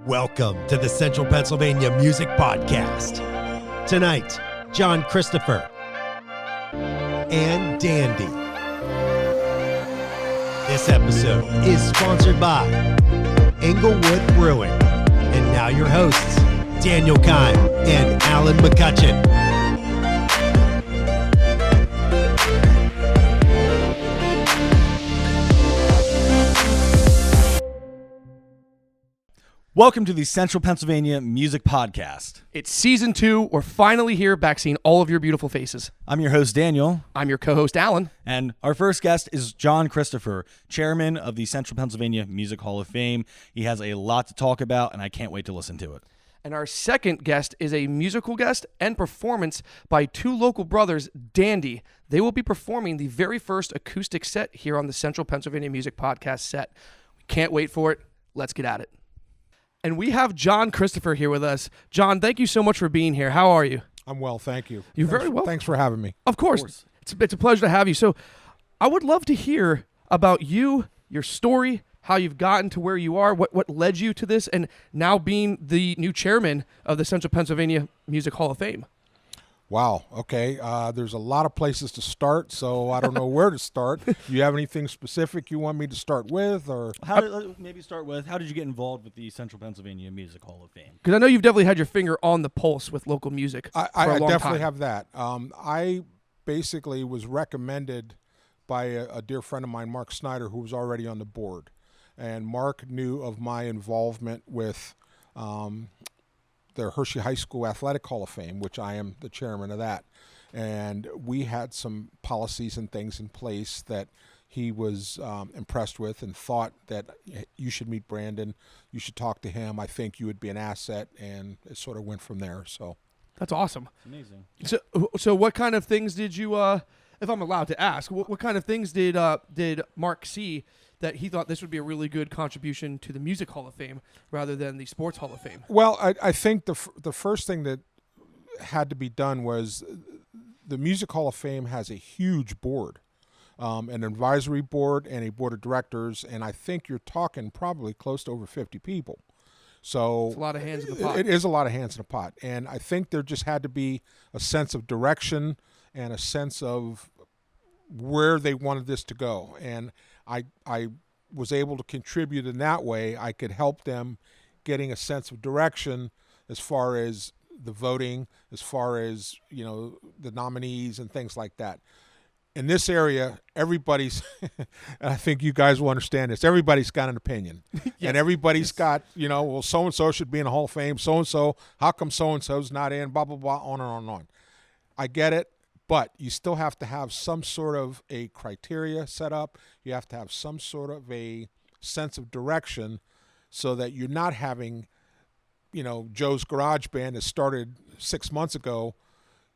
Welcome to the Central Pennsylvania Music Podcast. Tonight, John Christopher and Dandy. This episode is sponsored by Englewood Brewing. And now your hosts, Daniel Kime and Alan McCutcheon. Welcome to the Central Pennsylvania Music Podcast. It's season 2. We're finally here, back seeing all of your beautiful faces. I'm your host, Daniel. I'm your co-host, Alan. And our first guest is John Christopher, chairman of the Central Pennsylvania Music Hall of Fame. He has a lot to talk about, and I can't wait to listen to it. And our second guest is a musical guest and performance by two local brothers, Dandy. They will be performing the very first acoustic set here on the Central Pennsylvania Music Podcast set. We can't wait for it. Let's get at it. And we have John Christopher here with us. John, thank you so much for being here. How are you? I'm well, thank you. You're very well. Thanks for having me. Of course. It's a pleasure to have you. So I would love to hear about you, your story, how you've gotten to where you are, what led you to this, and now being the new chairman of the Central Pennsylvania Music Hall of Fame. Wow. Okay. There's a lot of places to start, so I don't know where to start. You have anything specific you want me to start with, or How did you get involved with the Central Pennsylvania Music Hall of Fame? Because I know you've definitely had your finger on the pulse with local music for a I long definitely time. have that. I basically was recommended by a dear friend of mine, Mark Snyder, who was already on the board, and Mark knew of my involvement with the Hershey High School Athletic Hall of Fame, which I am the chairman of that. And we had some policies and things in place that he was impressed with and thought that you should meet Brandon, you should talk to him, I think you would be an asset, and it sort of went from there. So That's awesome. Amazing. So what kind of things did you, if I'm allowed to ask, what kind of things did Mark see that he thought this would be a really good contribution to the Music Hall of Fame rather than the Sports Hall of Fame? Well, I think the first thing that had to be done was the Music Hall of Fame has a huge board, an advisory board and a board of directors, and I think you're talking probably close to over 50 people. So It's a lot of hands in the pot. It is a lot of hands in the pot, and I think there just had to be a sense of direction and a sense of where they wanted this to go, and I was able to contribute in that way. I could help them getting a sense of direction as far as the voting, as far as, you know, the nominees and things like that. In this area, everybody's, and I think you guys will understand this, everybody's got an opinion. Yes. And everybody's got, you know, well, so-and-so should be in the Hall of Fame, so-and-so, how come so-and-so's not in, blah, blah, blah, on and on and on. I get it. But you still have to have some sort of a criteria set up. You have to have some sort of a sense of direction so that you're not having, you know, Joe's Garage Band that started 6 months ago.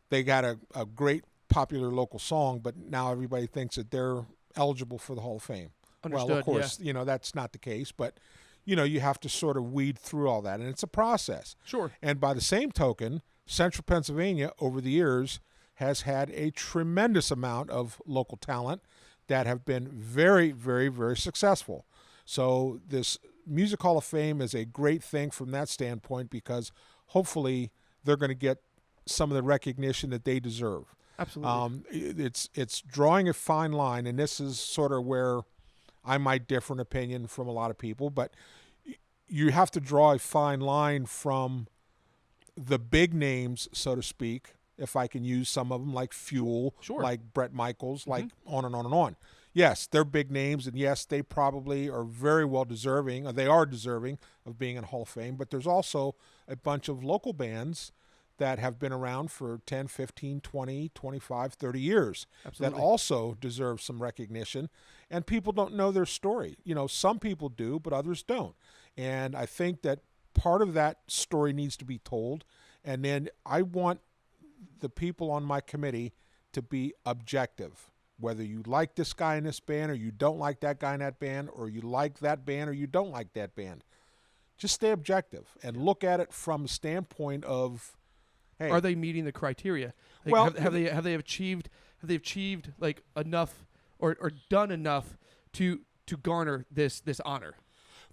They got a great popular local song, but now everybody thinks that they're eligible for the Hall of Fame. Understood, Well, of course, yeah. you know, that's not the case, but, you know, you have to sort of weed through all that, and it's a process. Sure. And by the same token, Central Pennsylvania over the years has had a tremendous amount of local talent that have been very, very, very successful. So this Music Hall of Fame is a great thing from that standpoint because hopefully they're going to get some of the recognition that they deserve. Absolutely. It's drawing a fine line, and this is sort of where I might differ in opinion from a lot of people, but you have to draw a fine line from the big names, so to speak, if I can use some of them, like Fuel, Sure. like Brett Michaels, like on and on and on. Yes, they're big names, and yes, they probably are very well deserving, or they are deserving of being in Hall of Fame, but there's also a bunch of local bands that have been around for 10, 15, 20, 25, 30 years Absolutely. that also deserve some recognition, and people don't know their story. You know, some people do, but others don't. And I think that part of that story needs to be told, and then I want the people on my committee to be objective. Whether you like this guy in this band or you don't like that guy in that band, or you like that band or you don't like that band, just stay objective and look at it from a standpoint of, hey, Are they meeting the criteria? Like, Well, have they achieved like enough or done enough to garner this honor?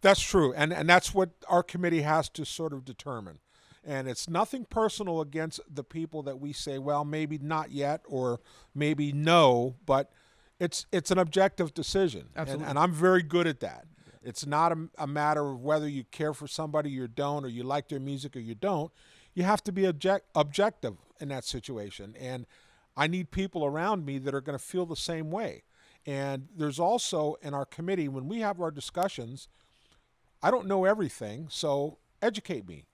That's true, and that's what our committee has to sort of determine. And it's nothing personal against the people that we say, well, maybe not yet, or maybe no, but it's an objective decision. Absolutely. And I'm very good at that. It's not a matter of whether you care for somebody or don't, or you like their music or you don't. You have to be objective in that situation. And I need people around me that are going to feel the same way. And there's also in our committee, when we have our discussions, I don't know everything, so educate me.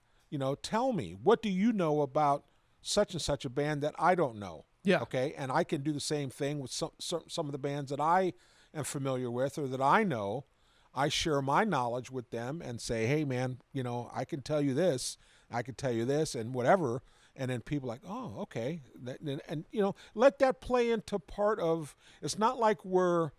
Tell me, what do you know about such and such a band that I don't know? Yeah. Okay, and I can do the same thing with some of the bands that I am familiar with or that I know. I share my knowledge with them and say, hey, man, I can tell you this, I can tell you this, and whatever. And then people are like, oh, okay. And let that play into part of, it's not like we're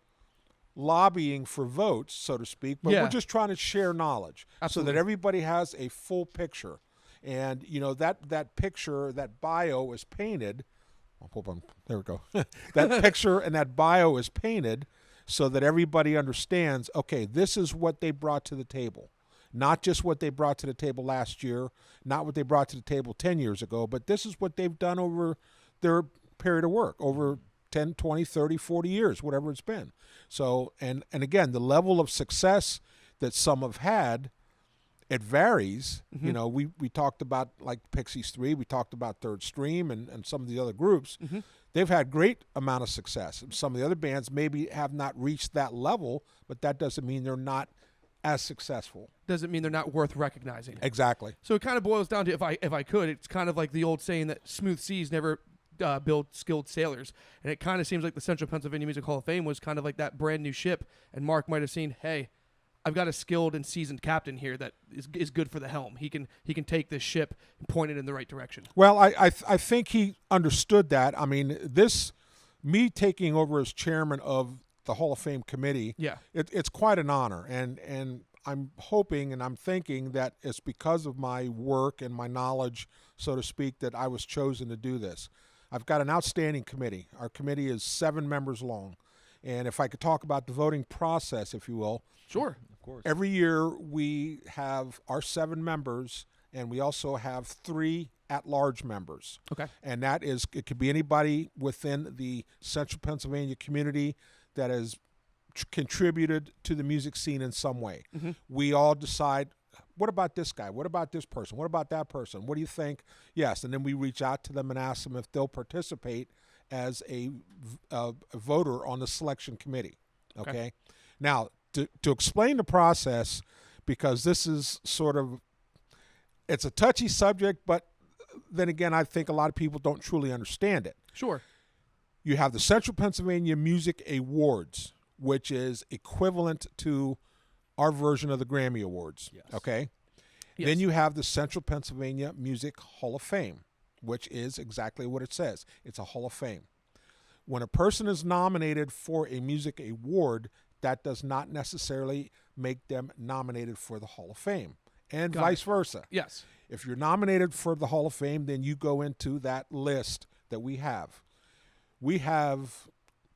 lobbying for votes, so to speak, but we're just trying to share knowledge. Absolutely. So that everybody has a full picture. And, that picture, that bio is painted. There we go. That picture and that bio is painted so that everybody understands, okay, this is what they brought to the table. Not just what they brought to the table last year, not what they brought to the table 10 years ago, but this is what they've done over their period of work, over 10, 20, 30, 40 years, whatever it's been. So, and again, the level of success that some have had, it varies. Mm-hmm. We talked about like Pixies 3, we talked about Third Stream and some of the other groups. Mm-hmm. They've had great amount of success. Some of the other bands maybe have not reached that level, but that doesn't mean they're not as successful. Doesn't mean they're not worth recognizing. Exactly. So it kind of boils down to, if I could, it's kind of like the old saying that smooth seas never build skilled sailors. And it kind of seems like the Central Pennsylvania Music Hall of Fame was kind of like that brand new ship. And Mark might have seen, hey, I've got a skilled and seasoned captain here that is good for the helm. He can take this ship and point it in the right direction. Well, I think he understood that. I mean, me taking over as chairman of the Hall of Fame committee, it's quite an honor. And I'm hoping and I'm thinking that it's because of my work and my knowledge, so to speak, that I was chosen to do this. I've got an outstanding committee. Our committee is 7 members long. And if I could talk about the voting process, if you will. Sure. Of course. Every year we have our 7 members, and we also have 3 at-large members. Okay. And that is, it could be anybody within the Central Pennsylvania community that has contributed to the music scene in some way. Mm-hmm. We all decide, what about this guy? What about this person? What about that person? What do you think? Yes, and then we reach out to them and ask them if they'll participate as a voter on the selection committee. Okay? Now, to explain the process, because this is it's a touchy subject, but then again, I think a lot of people don't truly understand it. Sure. You have the Central Pennsylvania Music Awards, which is equivalent to our version of the Grammy Awards. Yes. Okay? Yes. Then you have the Central Pennsylvania Music Hall of Fame, which is exactly what it says. It's a Hall of Fame. When a person is nominated for a music award, that does not necessarily make them nominated for the Hall of Fame, and vice versa. Yes. If you're nominated for the Hall of Fame, then you go into that list that we have. We have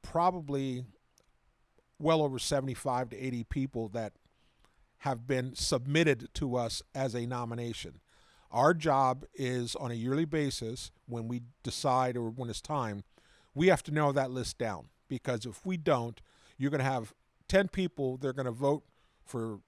probably well over 75 to 80 people that have been submitted to us as a nomination. Our job is on a yearly basis, when we decide or when it's time, we have to narrow that list down, because if we don't, you're going to have 10 people, they're going to vote for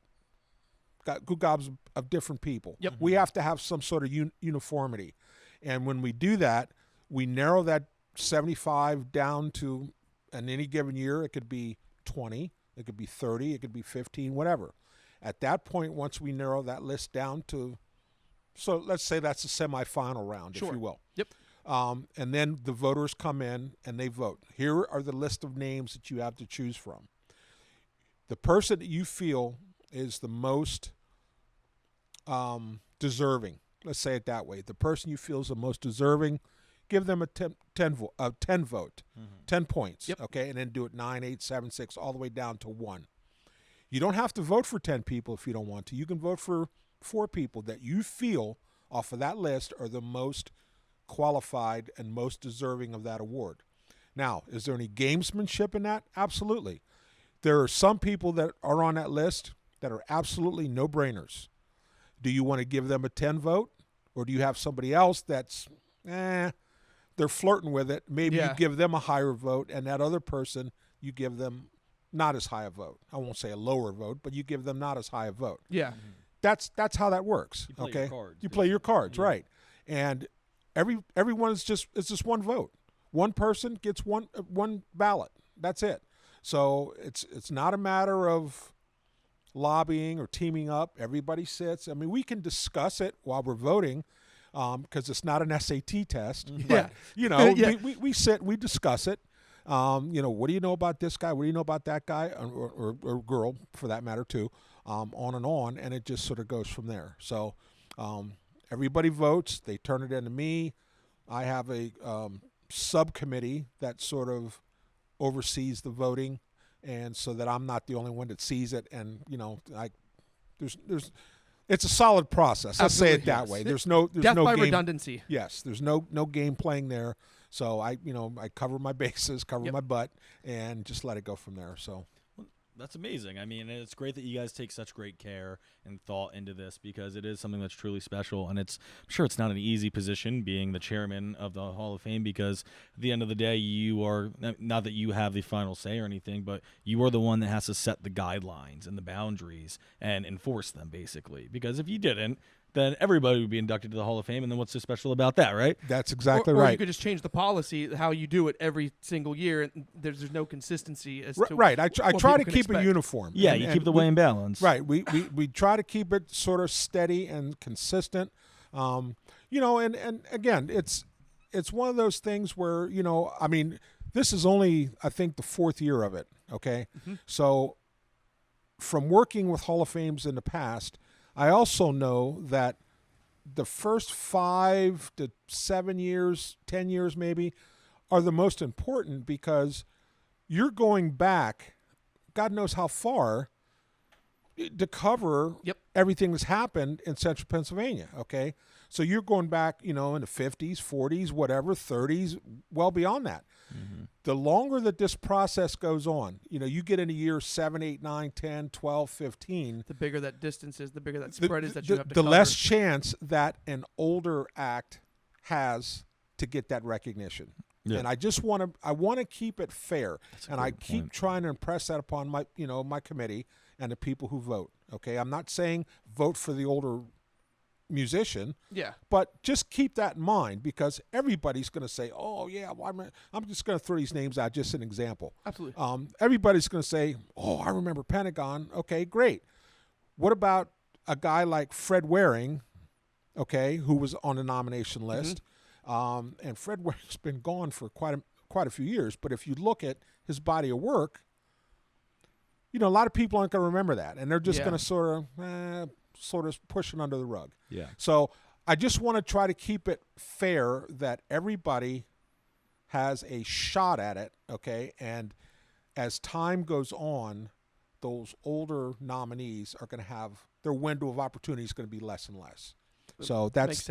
good gobs of different people. Yep. We have to have some sort of uniformity. And when we do that, we narrow that 75 down to, in any given year, it could be 20, it could be 30, it could be 15, whatever. At that point, once we narrow that list down to, so let's say that's the semifinal round, Sure. if you will. Yep. And then the voters come in and they vote. Here are the list of names that you have to choose from. The person that you feel is the most deserving, let's say it that way. The person you feel is the most deserving, give them a 10 vote, 10 points, Yep. okay? And then do it 9, 8, 7, 6, all the way down to 1. You don't have to vote for 10 people if you don't want to. You can vote for 4 people that you feel off of that list are the most qualified and most deserving of that award. Now, is there any gamesmanship in that? Absolutely. There are some people that are on that list that are absolutely no-brainers. Do you want to give them a 10 vote, or do you have somebody else that's, they're flirting with it? Maybe you give them a higher vote, and that other person, you give them not as high a vote. I won't say a lower vote, but you give them not as high a vote. Yeah. That's how that works. You play okay, your cards, you play your cards, yeah. right? And everyone is just one vote. One person gets one ballot. That's it. So it's not a matter of lobbying or teaming up. Everybody sits. I mean, we can discuss it while we're voting, because it's not an SAT test. But, we sit, we discuss it. What do you know about this guy? What do you know about that guy, or girl, for that matter, too? On, and it just sort of goes from there. So everybody votes. They turn it into me. I have a subcommittee that sort of oversees the voting, and so that I'm not the only one that sees it. And there's it's a solid process. Let's say it that way. There's no death by game, redundancy. Yes, there's no game playing there. So I cover my bases, cover my butt, and just let it go from there. So. That's amazing. I mean, it's great that you guys take such great care and thought into this, because it is something that's truly special. And I'm sure it's not an easy position being the chairman of the Hall of Fame, because at the end of the day, you are, not that you have the final say or anything, but you are the one that has to set the guidelines and the boundaries and enforce them, basically. Because if you didn't, then everybody would be inducted to the Hall of Fame, and then what's so special about that, right? That's exactly or right. You could just change the policy, how you do it every single year, and there's no conconsistency as to right. I try to keep it uniform. Yeah, you keep the way in balance. Right. We try to keep it sort of steady and consistent. And again, it's one of those things where, I mean, this is only, I think, the 4th year of it, okay? Mm-hmm. So from working with Hall of Fames in the past, I also know that the first 5 to 7 years, 10 years maybe, are the most important, because you're going back, God knows how far, to cover everything that's happened in central Pennsylvania, okay? So you're going back, in the 50s, 40s, whatever, 30s, well beyond that. Mm-hmm. The longer that this process goes on, you get into years 7, 8, 9, 10, 12, 15. The bigger that distance is, the bigger that spread is that you have to the cover. less chance that an older act has to get that recognition. Yeah. And I just want to keep it fair. And I keep trying to impress that upon my, my committee and the people who vote. Okay. I'm not saying vote for the older musician. Yeah. But just keep that in mind, because everybody's going to say, oh, yeah, well, I'm just going to throw these names out, just an example. Absolutely. Everybody's going to say, oh, I remember Pentagon. Okay, great. What about a guy like Fred Waring, okay, who was on the nomination list? Mm-hmm. And Fred Waring's been gone for quite a few years. But if you look at his body of work, a lot of people aren't going to remember that. And they're just going to sort of pushing under the rug. Yeah. So I just want to try to keep it fair, that everybody has a shot at it, okay? And as time goes on, those older nominees are going to have their window of opportunity is going to be less and less. So that's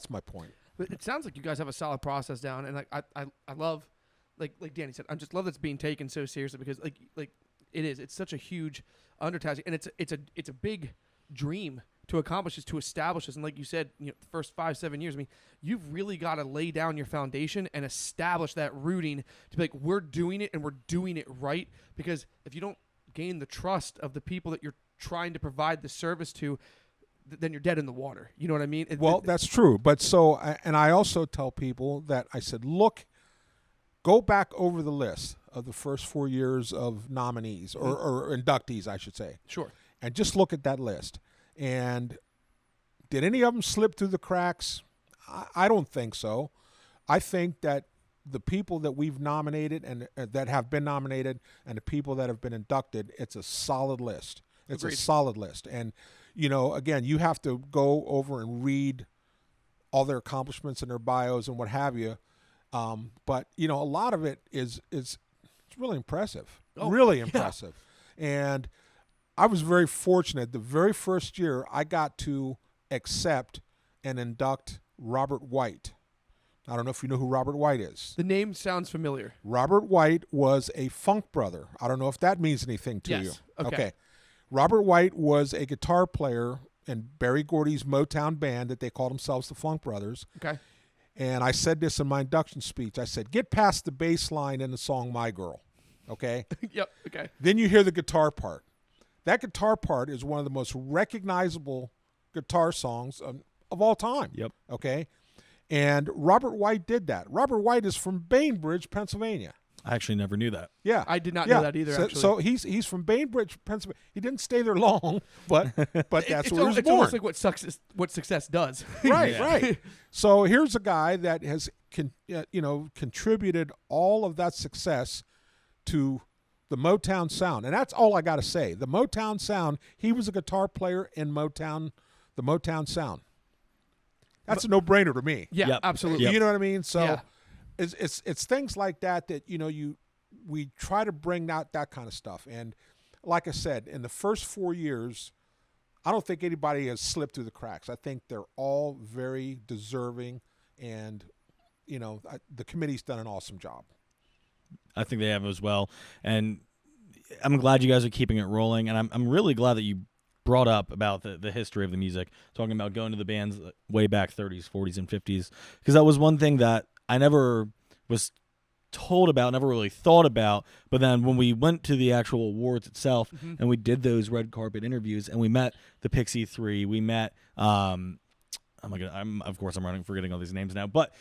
my point. But it sounds like you guys have a solid process down, and I love, like Danny said, I just love that's being taken so seriously, because like it is. It's such a huge undertaking, and it's a big dream to accomplish, is to establish this. And like you said, the first 5-7 years, I mean, you've really got to lay down your foundation and establish that rooting to be like, we're doing it and we're doing it right. Because if you don't gain the trust of the people that you're trying to provide the service to, then you're dead in the water. You know what I mean? That's true. But and I also tell people that I said, look, go back over the list of the first 4 years of nominees or inductees, I should say. Sure. And just look at that list. And did any of them slip through the cracks? I don't think so. I think that the people that we've nominated and that have been nominated and the people that have been inducted, it's a solid list. It's Agreed. A solid list. And, again, you have to go over and read all their accomplishments and their bios and what have you. But, a lot of it is it's really impressive. Really impressive. And I was very fortunate. The very first year I got to accept and induct Robert White. I don't know if you know who Robert White is. The name sounds familiar. Robert White was a funk brother. I don't know if that means anything to you. Okay. Robert White was a guitar player in Berry Gordy's Motown band that they called themselves the Funk Brothers. Okay. And I said this in my induction speech. I said, get past the bass line in the song My Girl, okay? Yep. Okay. Then you hear the guitar part. That guitar part is one of the most recognizable guitar songs of all time. Yep. Okay? And Robert White did that. Robert White is from Bainbridge, Pennsylvania. I actually never knew that. Yeah. I did not know that either, actually. So he's from Bainbridge, Pennsylvania. He didn't stay there long, but that's where he was born. It's almost like what success does. Right, right. So here's a guy that has contributed all of that success to the Motown sound. And that's all I got to say. The Motown sound, he was a guitar player in Motown, the Motown sound. That's a no-brainer to me. Yeah, Yep. absolutely. You know what I mean? So Yeah. it's things like that we try to bring out that kind of stuff. And like I said, in the first 4 years, I don't think anybody has slipped through the cracks. I think they're all very deserving, and the committee's done an awesome job. I think they have as well, and I'm glad you guys are keeping it rolling. And I'm really glad that you brought up about the history of the music, talking about going to the bands way back 30s, 40s, and 50s, because that was one thing that I never was told about, never really thought about. But then when we went to the actual awards itself, and we did those red carpet interviews, and we met the Pixie Three, we met I'm forgetting all these names now, but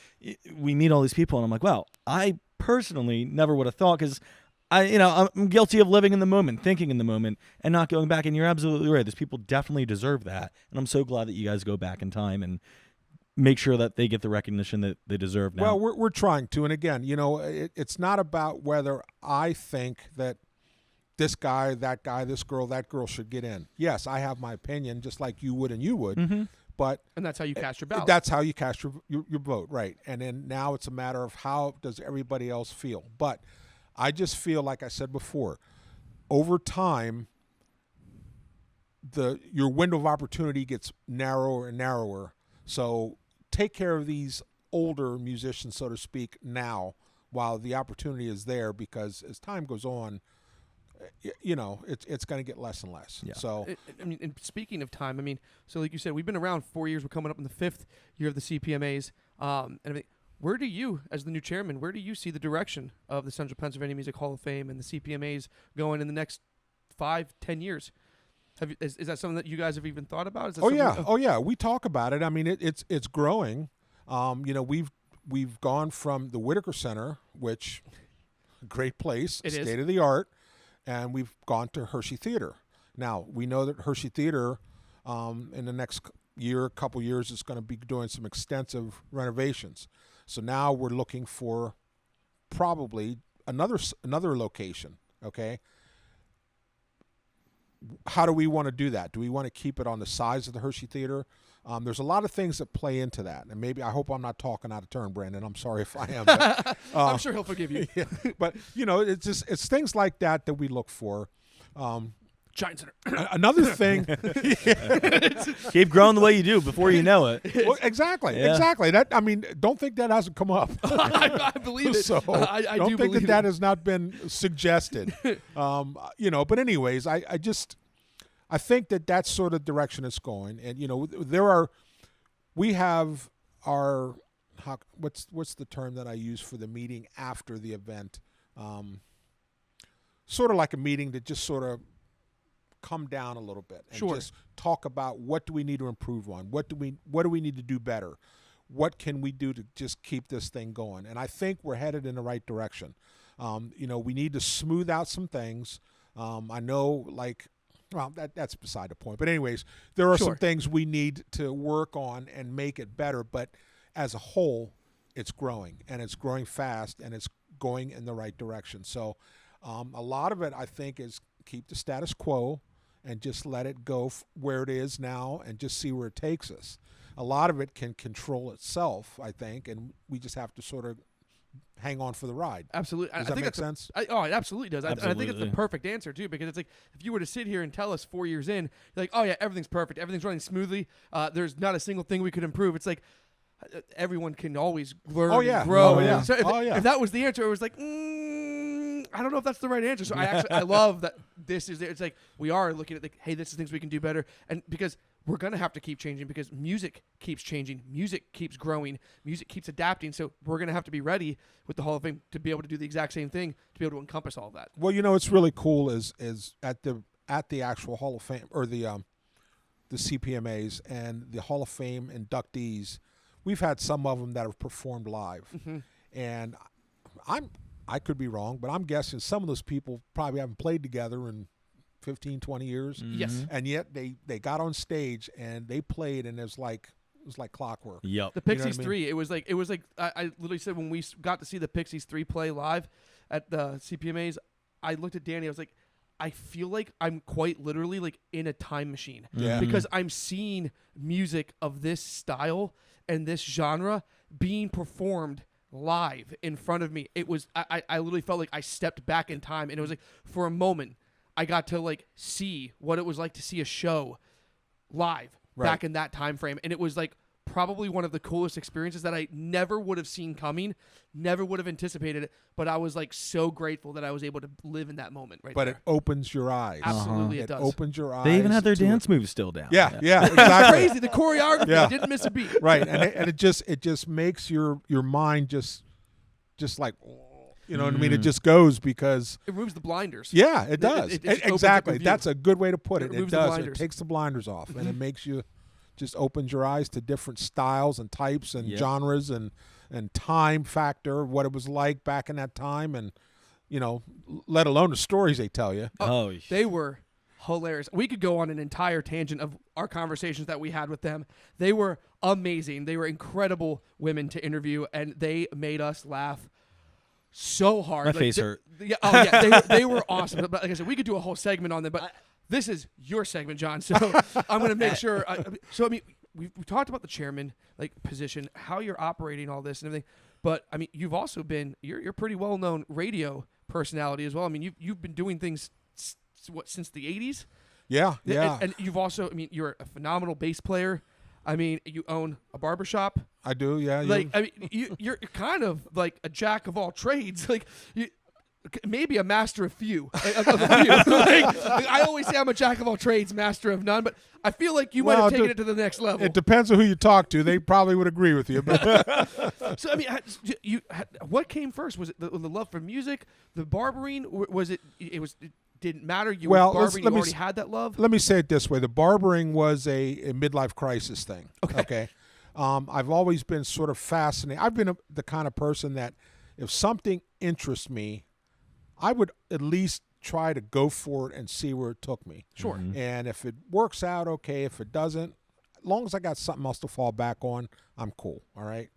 we meet all these people, and I'm like, wow, I personally never would have thought, because I'm guilty of living in the moment, thinking in the moment, and not going back. And you're absolutely right. These people definitely deserve that, and I'm so glad that you guys go back in time and make sure that they get the recognition that they deserve now. Well, we're trying to, and again, it's not about whether I think that this guy, that guy, this girl, that girl should get in. Yes, I have my opinion, just like you would and you would, but And that's how you cast your ballot. that's how you cast your vote, right? And then now it's a matter of how does everybody else feel. But I just feel, like I said before, over time, your window of opportunity gets narrower and narrower. So take care of these older musicians, so to speak, now while the opportunity is there, because as time goes on, it's going to get less and less. Yeah. So And speaking of time, so like you said, we've been around 4 years. We're coming up in the 5th year of the CPMAs. Where do you, as the new chairman, where do you see the direction of the Central Pennsylvania Music Hall of Fame and the CPMAs going in the next 5-10 years? Is that something that you guys have even thought about? Oh yeah, we talk about it. It's growing. We've gone from the Whitaker Center, which great place, state of the art, and we've gone to Hershey Theater. Now we know that Hershey Theater, in the next couple years, is going to be doing some extensive renovations. So now we're looking for probably another location. Okay. How do we want to do that? Do we want to keep it on the size of the Hershey Theater? There's a lot of things that play into that, and I hope I'm not talking out of turn, Brandon. I'm sorry if I am. But, I'm sure he'll forgive you. Yeah, but it's things like that we look for. Giant Center. Another thing. Keep growing the way you do before you know it. Well, exactly. Don't think that hasn't come up. I believe it. So I don't do think believe that has not been suggested. But anyways, I think that's sort of direction it's going. And we have our what's the term that I use for the meeting after the event? Sort of like a meeting to just sort of come down a little bit and just talk about what do we need to improve on, what do we need to do better, what can we do to just keep this thing going. And I think we're headed in the right direction. We need to smooth out some things. I know, that's beside the point. But anyways, there are some things we need to work on and make it better. But as a whole, it's growing, and it's growing fast, and it's going in the right direction. So a lot of it, I think, is keep the status quo and just let it go where it is now and just see where it takes us. A lot of it can control itself, I think, and we just have to sort of hang on for the ride. Absolutely. Does that make sense? It absolutely does. Absolutely. I think it's the perfect answer, too, because it's like if you were to sit here and tell us 4 years in, you're like, oh, yeah, everything's perfect. Everything's running smoothly. There's not a single thing we could improve. It's like, everyone can always learn yeah. and grow. Oh, yeah. So if, Oh, yeah. if that was the answer, it was like, I don't know if that's the right answer. So I love that this is, it's like, we are looking at like, hey, this is things we can do better. And because we're going to have to keep changing because music keeps changing. Music keeps growing. Music keeps adapting. So we're going to have to be ready with the Hall of Fame to be able to do the exact same thing, to be able to encompass all of that. Well, it's really cool is at the actual Hall of Fame or the CPMAs and the Hall of Fame inductees, we've had some of them that have performed live. Mm-hmm. And I could be wrong, but I'm guessing some of those people probably haven't played together in 15, 20 years. Mm-hmm. Yes. And yet they got on stage and they played, and it was like clockwork. Yep. The Pixies I mean? 3, it was like I literally said when we got to see the Pixies 3 play live at the CPMAs, I looked at Danny, I was like, I feel like I'm quite literally like in a time machine. Yeah. Because I'm seeing music of this style and this genre being performed live in front of me. It was I literally felt like I stepped back in time, and it was like for a moment I got to like see what it was like to see a show live back in that time frame, and it was like probably one of the coolest experiences that I never would have seen coming, never would have anticipated it, but I was like so grateful that I was able to live in that moment right But there. it opens your eyes. Absolutely It it does. opens your eyes. They even had their to dance it. moves still down. Yeah, It's exactly. crazy. The choreography, Yeah. I didn't miss a beat. Right, and it just makes your mind just like, what I mean? It just goes because It removes the blinders. yeah, it does. it just opens up Exactly. your view. That's a good way to put it. It It removes the does. It blinders. takes the blinders off, and it makes you just opens your eyes to different styles and types and Yep. genres and time factor, what it was like back in that time, and let alone the stories they tell you. Oh, They were hilarious. We could go on an entire tangent of our conversations that we had with them. They were amazing. They were incredible women to interview, and they made us laugh so hard. My face hurt. They were awesome. But like I said, we could do a whole segment on them, but this is your segment, John. So I'm going to make sure. So I mean, we talked about the chairman position, how you're operating all this and everything. But I mean, you've also been you're a pretty well known radio personality as well. I mean, you've been doing things since the 80s. Yeah, yeah. And you've also, I mean, you're a phenomenal bass player. I mean, you own a barbershop. I do. Yeah. I mean, you're kind of like a jack of all trades. Maybe a master of few. I always say I'm a jack of all trades, master of none. But I feel like you might have taken it to the next level. It depends on who you talk to. They probably would agree with you. But So I mean, what came first? Was it the love for music, the barbering? Was it? It didn't matter. You were barbering. You already had that love. let me say it this way: the barbering was a midlife crisis thing. Okay. I've always been sort of fascinated. I've been the kind of person that if something interests me, I would at least try to go for it and see where it took me. Sure. And if it works out, okay. If it doesn't, as long as I got something else to fall back on, I'm cool. All right.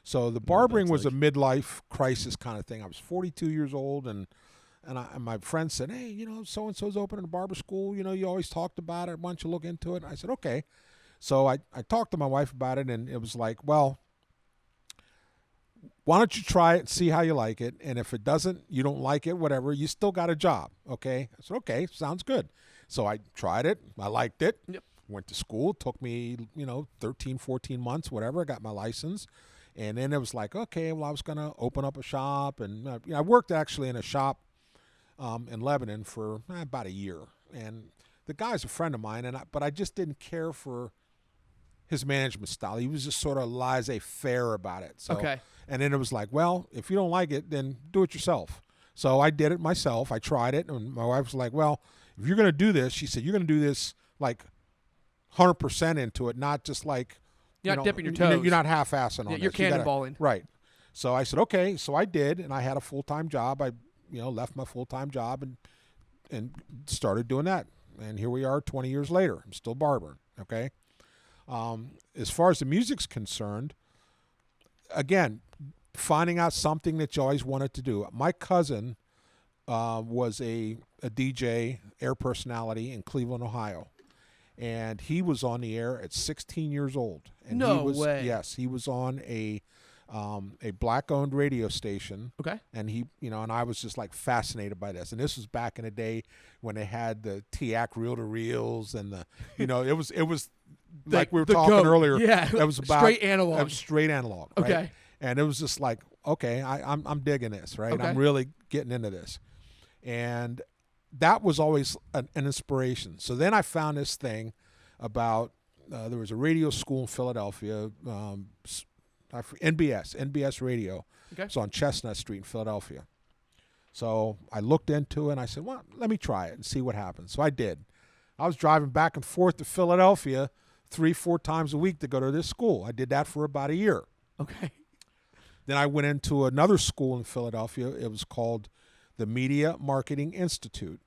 So the barbering was a midlife crisis kind of thing. I was 42 years old, and my friend said, hey, so and so's opening a barber school. You always talked about it. Why don't you look into it? And I said, okay. So I talked to my wife about it, and it was like, well, why don't you try it and see how you like it? And if it doesn't, you don't like it, whatever, you still got a job, okay? I said, okay, sounds good. So I tried it. I liked it. Yep. Went to school. It took me, 13, 14 months, whatever. I got my license. And then it was like, okay, well, I was going to open up a shop. And I worked actually in a shop in Lebanon for about a year. And the guy's a friend of mine, but I just didn't care for his management style. He was just sort of laissez-faire about it. So, Okay. And then it was like, well, if you don't like it, then do it yourself. So I did it myself. I tried it, and my wife was like, well, if you're going to do this, she said, you're going to do this like 100% into it, not just like You're not dipping your toes. You're not half-assing on Yeah, you're this. You gotta- cannonballing. Right. So I said, okay. So I did, and I had a full-time job. I left my full-time job and started doing that. And here we are 20 years later. I'm still barbering, okay? As far as the music's concerned, again, finding out something that you always wanted to do. My cousin was a DJ, air personality in Cleveland, Ohio. And he was on the air at 16 years old. And No he was, way. Yes, he was on a black-owned radio station. Okay. And he, and I was just like fascinated by this. And this was back in the day when they had the TIAC reel-to-reels and the, it was like we were the talking goat. earlier. Yeah, that was about straight analog. That was straight analog. Right? Okay. And it was just like, okay, I'm digging this, right? Okay. I'm really getting into this, and that was always an inspiration. So then I found this thing about there was a radio school in Philadelphia, NBS Radio. Okay. It's on Chestnut Street in Philadelphia. So I looked into it, and I said, well, let me try it and see what happens. So I did. I was driving back and forth to Philadelphia 3-4 times a week to go to this school. I did that for about a year. Okay. Then I went into another school in Philadelphia. It was called the Media Marketing Institute.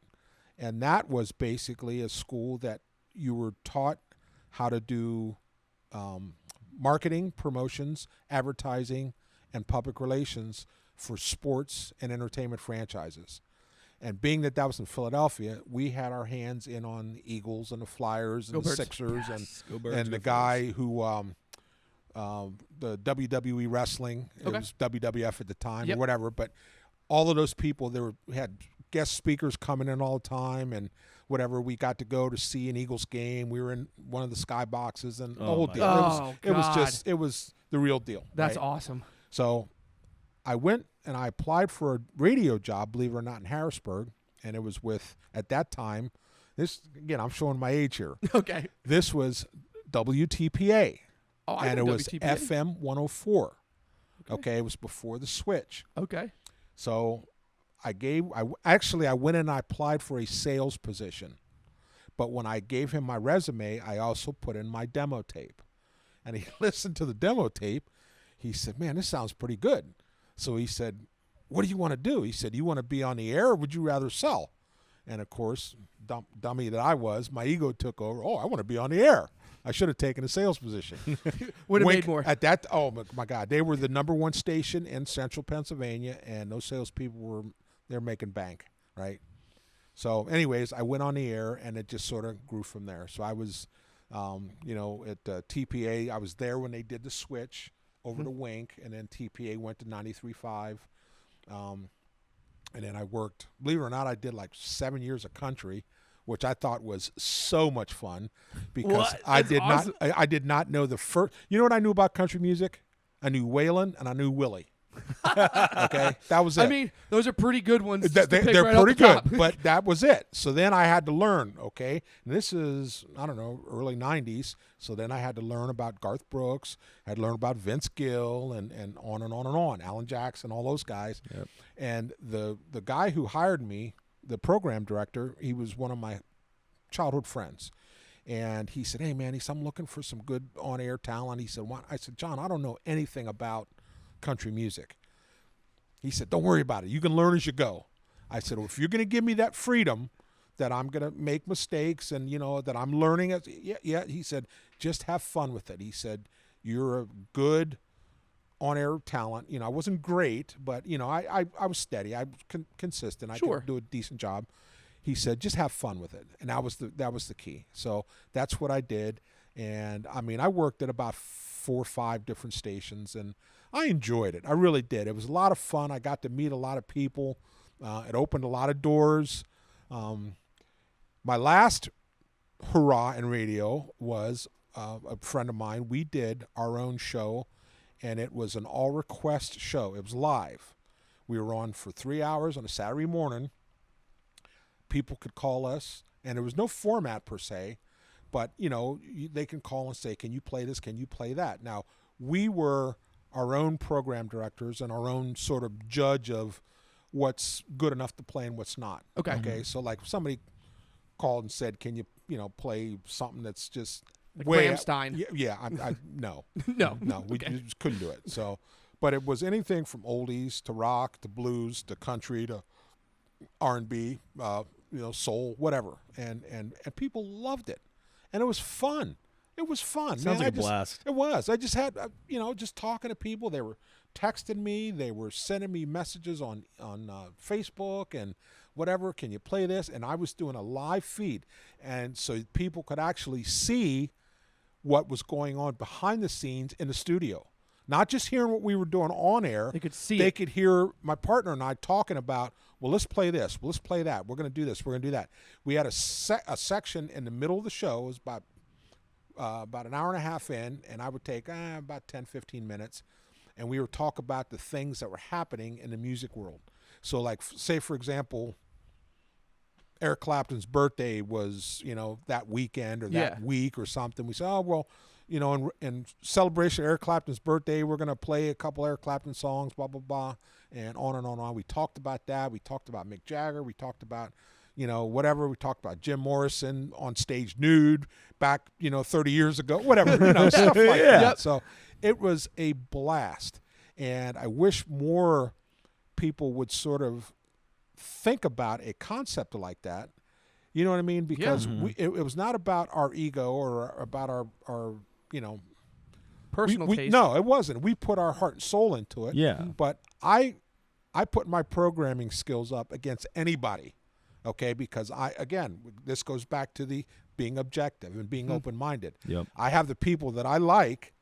And that was basically a school that you were taught how to do marketing, promotions, advertising, and public relations for sports and entertainment franchises. And being that was in Philadelphia, we had our hands in on the Eagles and the Flyers and Go the Birds. Sixers Yes. Go Birds, and go the guy who the WWE wrestling, Okay. it was WWF at the time Yep. or whatever, but all of those people, we had guest speakers coming in all the time and whatever. We got to go to see an Eagles game. We were in one of the sky boxes and the Oh whole my deal. God. It was the real deal. That's right? awesome. So I went and I applied for a radio job, believe it or not, in Harrisburg, and it was with, at that time, this, again, I'm showing my age here. Okay. This was WTPA, Oh, I and know it was WTPA. FM 104. Okay, it was before the switch. Okay. So I went in and I applied for a sales position. But when I gave him my resume, I also put in my demo tape. And he listened to the demo tape. He said, man, this sounds pretty good. So he said, what do you want to do? He said, you want to be on the air or would you rather sell? And of course, dummy that I was, my ego took over. Oh, I want to be on the air. I should have taken a sales position. Would have Wink, made more. at that. Oh my God, they were the #1 station in Central Pennsylvania, and those salespeople they're making bank, right? So, anyways, I went on the air, and it just sort of grew from there. So I was, at TPA. I was there when they did the switch over to Wink, and then TPA went to 93.5. And then I worked. Believe it or not, I did like 7 years of country, which I thought was so much fun because What? I That's did awesome. not. I did not know the first. You know what I knew about country music? I knew Waylon and I knew Willie. Okay, that was it. I mean, those are pretty good ones. Th- just to they, pick they're right off pretty the top. good, but that was it. So then I had to learn. Okay, and this is early '90s. So then I had to learn about Garth Brooks. I had to learn about Vince Gill and on and on and on. Alan Jackson, all those guys. Yep. And the guy who hired me, the program director, he was one of my childhood friends. And he said, hey, man, I'm looking for some good on-air talent. He said, what? I said, John, I don't know anything about country music. He said, don't worry about it. You can learn as you go. I said, well, if you're going to give me that freedom that I'm going to make mistakes and, that I'm learning. Yeah. He said, just have fun with it. He said, you're a good on-air talent. I wasn't great, but, I was steady. I was consistent. I Sure. could do a decent job. He said, just have fun with it. And that was the key. So that's what I did. And, I worked at about 4 or 5 different stations, and I enjoyed it. I really did. It was a lot of fun. I got to meet a lot of people. It opened a lot of doors. My last hurrah in radio was a friend of mine. We did our own show, and it was an all-request show. It was live. We were on for 3 hours on a Saturday morning. People could call us, and there was no format per se, but, they can call and say, can you play this? Can you play that? Now, we were our own program directors and our own sort of judge of what's good enough to play and what's not. Okay. Okay. So like if somebody called and said, can you, play something that's just Like way Rammstein. Yeah. I no, No. we just couldn't do it. So, but it was anything from oldies to rock to blues to country to R&B, soul, whatever. And people loved it. And it was fun. It was fun. Sounds man. like a blast. It was. I just had, just talking to people. They were texting me. They were sending me messages on Facebook and whatever. Can you play this? And I was doing a live feed. And so people could actually see what was going on behind the scenes in the studio. Not just hearing what we were doing on air. They could see They it. could hear my partner and I talking about, well, let's play this. Well, let's play that. We're going to do this. We're going to do that. We had a section in the middle of the show. It was about about an hour and a half in, and I would take about 10, 15 minutes, and we would talk about the things that were happening in the music world. So, like, say, for example, Eric Clapton's birthday was, that weekend or that week or something. We say, oh, well, in celebration of Eric Clapton's birthday, we're going to play a couple Eric Clapton songs, blah, blah, blah, and on and on and on. We talked about that. We talked about Mick Jagger. We talked about, whatever. We talked about Jim Morrison on stage nude back, 30 years ago, whatever, stuff like that. So it was a blast. And I wish more people would sort of think about a concept like that. You know what I mean? Because it was not about our ego or about our personal taste. No, it wasn't. We put our heart and soul into it. Yeah. But I put my programming skills up against anybody, okay? Because this goes back to the being objective and being open-minded. Yep. I have the people that I like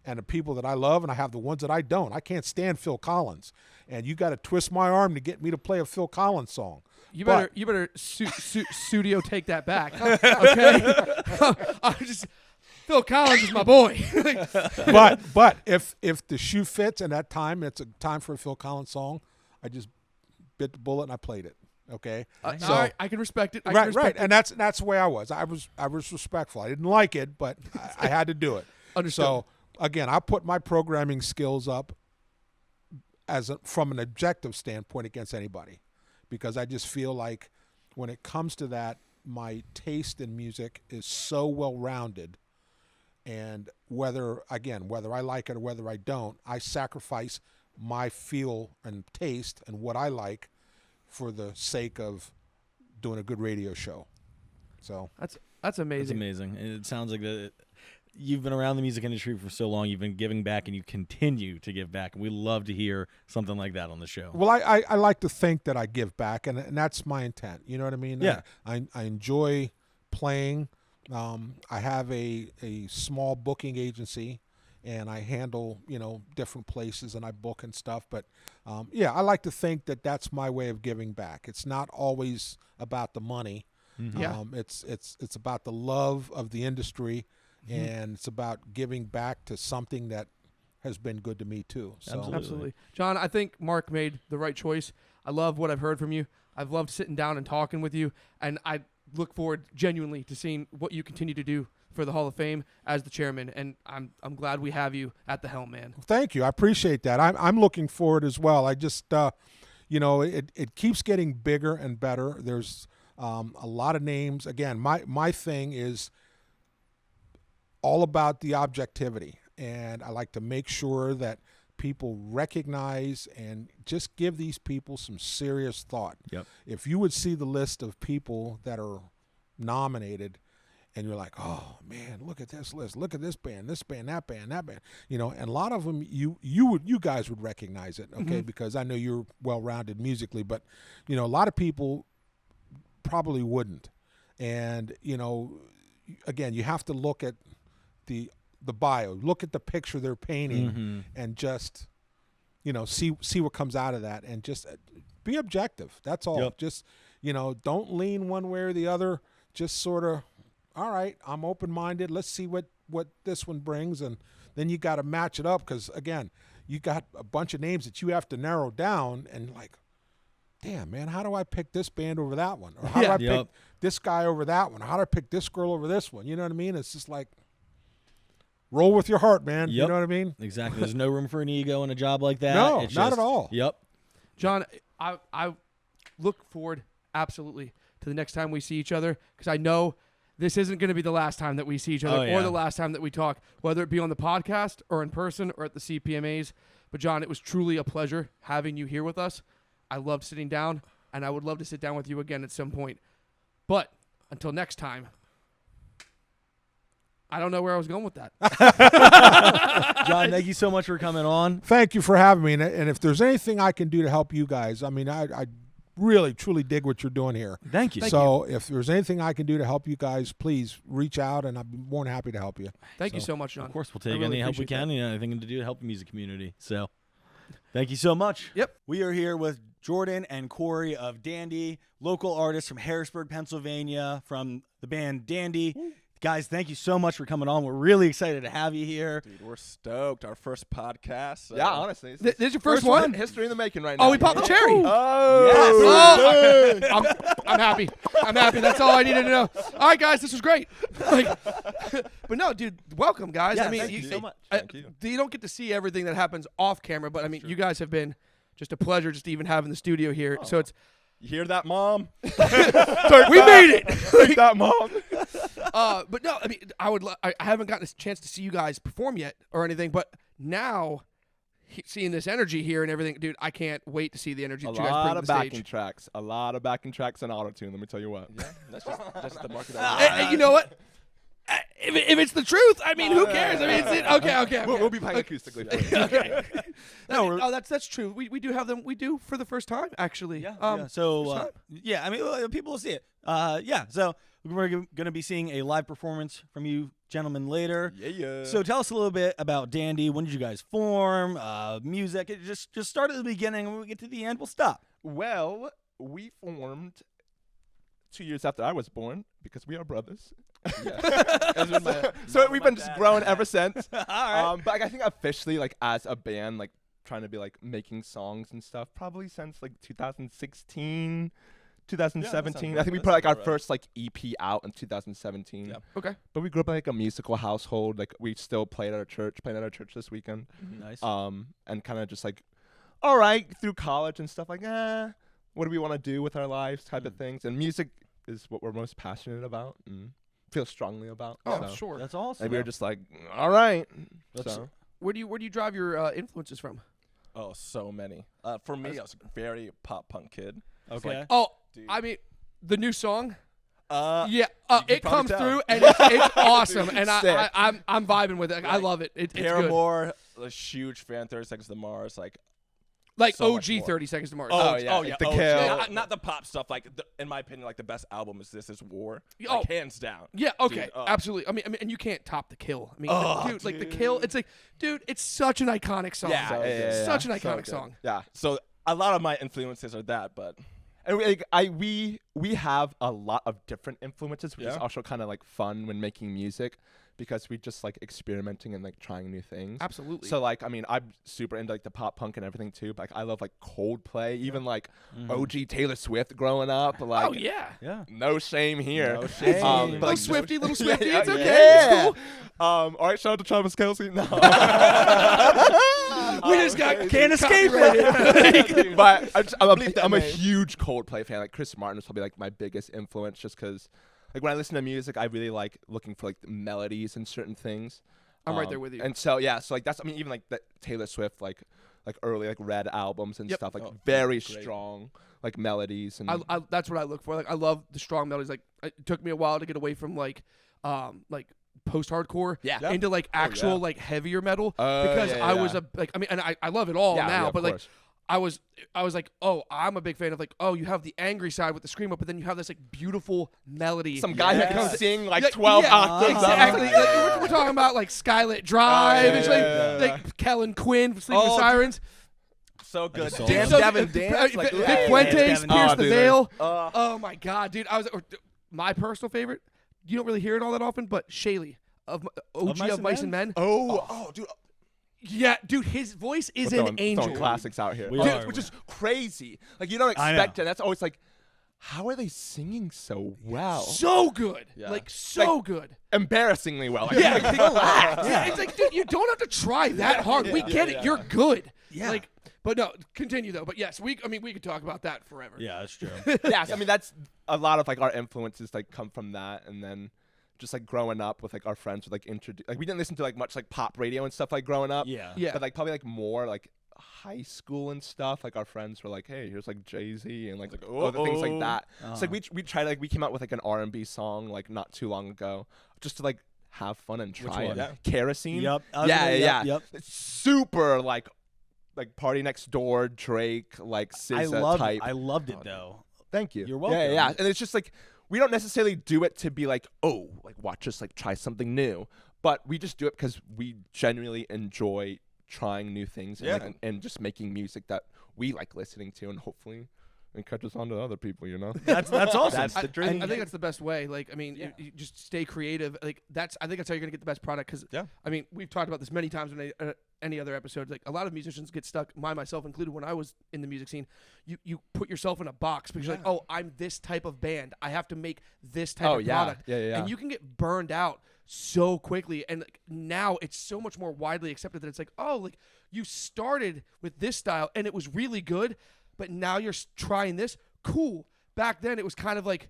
and the people that I love, and I have the ones that I don't. I can't stand Phil Collins, and you got to twist my arm to get me to play a Phil Collins song. You better studio take that back, okay? Phil Collins is my boy. but if the shoe fits, and that time it's a time for a Phil Collins song, I just bit the bullet and I played it. Okay, so all right, I can respect it. Right, and that's the way I was. I was respectful. I didn't like it, but I had to do it. Understood. So again, I put my programming skills up from an objective standpoint against anybody, because I just feel like when it comes to that, my taste in music is so well rounded, and whether I like it or whether I don't, I sacrifice my feel and taste and what I like for the sake of doing a good radio show. So that's amazing. It's amazing. It sounds like you've been around the music industry for so long. You've been giving back, and you continue to give back. And we love to hear something like that on the show. Well, I like to think that I give back, and that's my intent. You know what I mean? Yeah. I enjoy playing. I have a small booking agency, and I handle, different places, and I book and stuff. But, I like to think that that's my way of giving back. It's not always about the money. Mm-hmm. It's about the love of the industry, and it's about giving back to something that has been good to me too. So. Absolutely. John, I think Mark made the right choice. I love what I've heard from you. I've loved sitting down and talking with you, and I look forward genuinely to seeing what you continue to do for the Hall of Fame as the chairman, and I'm glad we have you at the helm, man. Thank you. I appreciate that. I'm looking forward as well. I just, it keeps getting bigger and better. There's a lot of names. Again, my thing is all about the objectivity, and I like to make sure that people recognize and just give these people some serious thought. Yep. If you would see the list of people that are nominated, and you're like, oh man, look at this list, look at this band, that band, and a lot of them you guys would recognize it, okay, because I know you're well-rounded musically, but a lot of people probably wouldn't. And again, you have to look at the bio, look at the picture they're painting, and just see what comes out of that, and just be objective. That's all. Yep. Just don't lean one way or the other. Just sort of, all right, I'm open-minded. Let's see what this one brings, and then you got to match it up, because again, you got a bunch of names that you have to narrow down, and like, damn, man, how do I pick this band over that one, or how do I pick this guy over that one, or how do I pick this girl over this one? You know what I mean? It's just like, roll with your heart, man. Yep. You know what I mean? Exactly. There's no room for an ego in a job like that. No, it's not at all. Yep. John, I look forward absolutely to the next time we see each other, because I know this isn't going to be the last time that we see each other or the last time that we talk, whether it be on the podcast or in person or at the CPMAs. But, John, it was truly a pleasure having you here with us. I loved sitting down, and I would love to sit down with you again at some point. But until next time, I don't know where I was going with that. John, thank you so much for coming on. Thank you for having me. And if there's anything I can do to help you guys, I mean, I really, truly dig what you're doing here. Thank you. If there's anything I can do to help you guys, please reach out, and I'd be more than happy to help you. Thank you so much, John. Of course, we'll take any help we can, anything to do to help the music community. So thank you so much. Yep. We are here with Jordan and Cory of Dandy, local artists from Harrisburg, Pennsylvania, from the band Dandy. Guys, thank you so much for coming on. We're really excited to have you here. Dude, we're stoked. Our first podcast. So. Yeah, honestly. This is your first one? History in the making right now. Oh, we popped the cherry. Oh, I'm happy. I'm happy. That's all I needed to know. All right, guys, this was great. But no, dude, welcome, guys. Yeah, I mean, thank you so much. Thank you don't get to see everything that happens off camera, but I mean, you guys have been just a pleasure just even having the studio here. So it's You hear that, Mom? sorry, we made it. Hear that, Mom? But no, I mean, I haven't gotten a chance to see you guys perform yet or anything, but now seeing this energy here and everything, dude, I can't wait to see the energy that you guys bring to the stage. A lot of backing tracks and auto-tune, let me tell you what. Yeah, that's the market. And you know what? If it's the truth, I mean, who cares? I mean, okay. We'll be playing acoustically for you. Okay. No, that's true. We do have them. We do for the first time, actually. Yeah. So, I mean, people will see it. So we're going to be seeing a live performance from you gentlemen later. Yeah. So tell us a little bit about Dandy. When did you guys form? Music. Just start at the beginning. When we get to the end, we'll stop. Well, we formed 2 years after I was born because we are brothers. So we've been just growing ever since. All right. But I think officially, like as a band, like trying to be like making songs and stuff, probably since like 2016, 2017. right. I think we That put like sounds our about right. first like EP out in 2017. Yeah. Okay. But we grew up in like a musical household. Like we still played at our church this weekend. Nice. And kind of just like, all right, through college and stuff like, what do we want to do with our lives type of things. And music is what we're most passionate about and feel strongly about. Oh, so. sure. That's awesome. And we were just like, all right. That's- So Where do you drive your influences from? Oh, so many. For me, I was a very pop punk kid. okay. Oh, Dude. I mean, the new song. Yeah. Yeah, can it probably comes tell. through and it's awesome, and Sick. I'm vibing with it. I love it. It's good. Paramore, a huge fan. 30 Seconds to Mars, like. Like so much OG more. 30 Seconds to Mars. Oh, yeah, yeah. The OG. Kill. Not the pop stuff. Like, in my opinion, like the best album is This Is War. Oh. Like, hands down. Yeah, okay, Dude, absolutely. I mean, and you can't top the Kill. I mean, Oh, dude, like the Kill. It's like, dude, it's such an iconic song. Yeah, yeah, such an so iconic good. song. Yeah. So a lot of my influences are that, but And we have a lot of different influences, which is Yeah. also kind of like fun when making music because we just like experimenting and like trying new things. Absolutely. So like, I mean, I'm super into like the pop punk and everything too. But like, I love like Coldplay, even like OG Taylor Swift growing up. Like, oh yeah. Yeah. no shame here. No shame. But Little like, Swifty, little Swifty. Yeah, It's okay. yeah. It's cool. All right, shout out to Travis Kelce. No. We just got Can't escape copyrighted. But Bleep that I'm a name. huge Coldplay fan. Like Chris Martin is probably like my biggest influence, just because like when I listen to music, I really like looking for like the melodies and certain things. I'm right there with you. And so yeah, so like that's even like the Taylor Swift like early like Red albums and Yep. stuff like Oh, very great. strong like melodies and I that's what I look for. Like I love the strong melodies. Like it took me a while to get away from like post-hardcore Yeah. into like actual yeah. like heavier metal Oh, because yeah, I yeah. was I mean, and I love it all Yeah, now, yeah, of but like course. I was like, oh, I'm a big fan of like, oh, you have the angry side with the screamo, but then you have this like beautiful melody. some guy that who can comes- sing like Yeah, 12 yeah, octaves up. Exactly. Like, we're talking about like Skylit Drive. yeah, it's yeah, like Kellen Quinn from Sleeping Oh, Sirens. so good. Soul. Dance, So- Devin Dance. Like, Vic yeah, Fuentes, Devin Pierce Dance. the Oh, dude, Veil. Oh my God, dude! My personal favorite. You don't really hear it all that often, but Shaylee of OG Mice of and Mice Men? and Men. Oh, dude. Yeah, dude, his voice is We're an throwing angel. classics out here. We Dude, are. which is crazy. Like you don't I know. expect it. That's always like, how are they singing so well? So good, Yeah. like so good. Embarrassingly well. Like, Yeah. like, relax. Yeah. It's like, dude, you don't have to try that hard. We get it. You're good. Yeah. Like, but no, continue though. But yes, we could talk about that forever. Yeah, that's true. Yes, I mean that's a lot of like our influences like come from that, and then just like growing up with like our friends would like introduce like we didn't listen to like much like pop radio and stuff like growing up. Yeah. Yeah. But like probably like more like high school and stuff. Like our friends were like, hey, here's like Jay-Z and like other things like that. So like we tried like we came out with like an R&B song like not too long ago just to like have fun and try one? it. Yeah. Kerosene. Yep. Yeah. Yep. It's super like Party Next Door, Drake, like I SZA loved type. it. I loved it though. Thank you. You're Yeah, yeah. welcome. And it's just like we don't necessarily do it to be like, oh, like watch us like try something new, but we just do it because we genuinely enjoy trying new things and, Yeah. like, and just making music that we like listening to, and hopefully and catch us on to other people, you know. That's awesome. That's the dream. I think that's the best way. Like, I mean, you just stay creative. Like, I think that's how you're gonna get the best product. Because, I mean, we've talked about this many times in any other episodes. Like, a lot of musicians get stuck, myself included, when I was in the music scene. You put yourself in a box because you're like, oh, I'm this type of band. I have to make this type of product. Yeah. And you can get burned out so quickly. And like, now it's so much more widely accepted that it's like, oh, like, you started with this style and it was really good, but now you're trying this. Cool. Back then it was kind of like,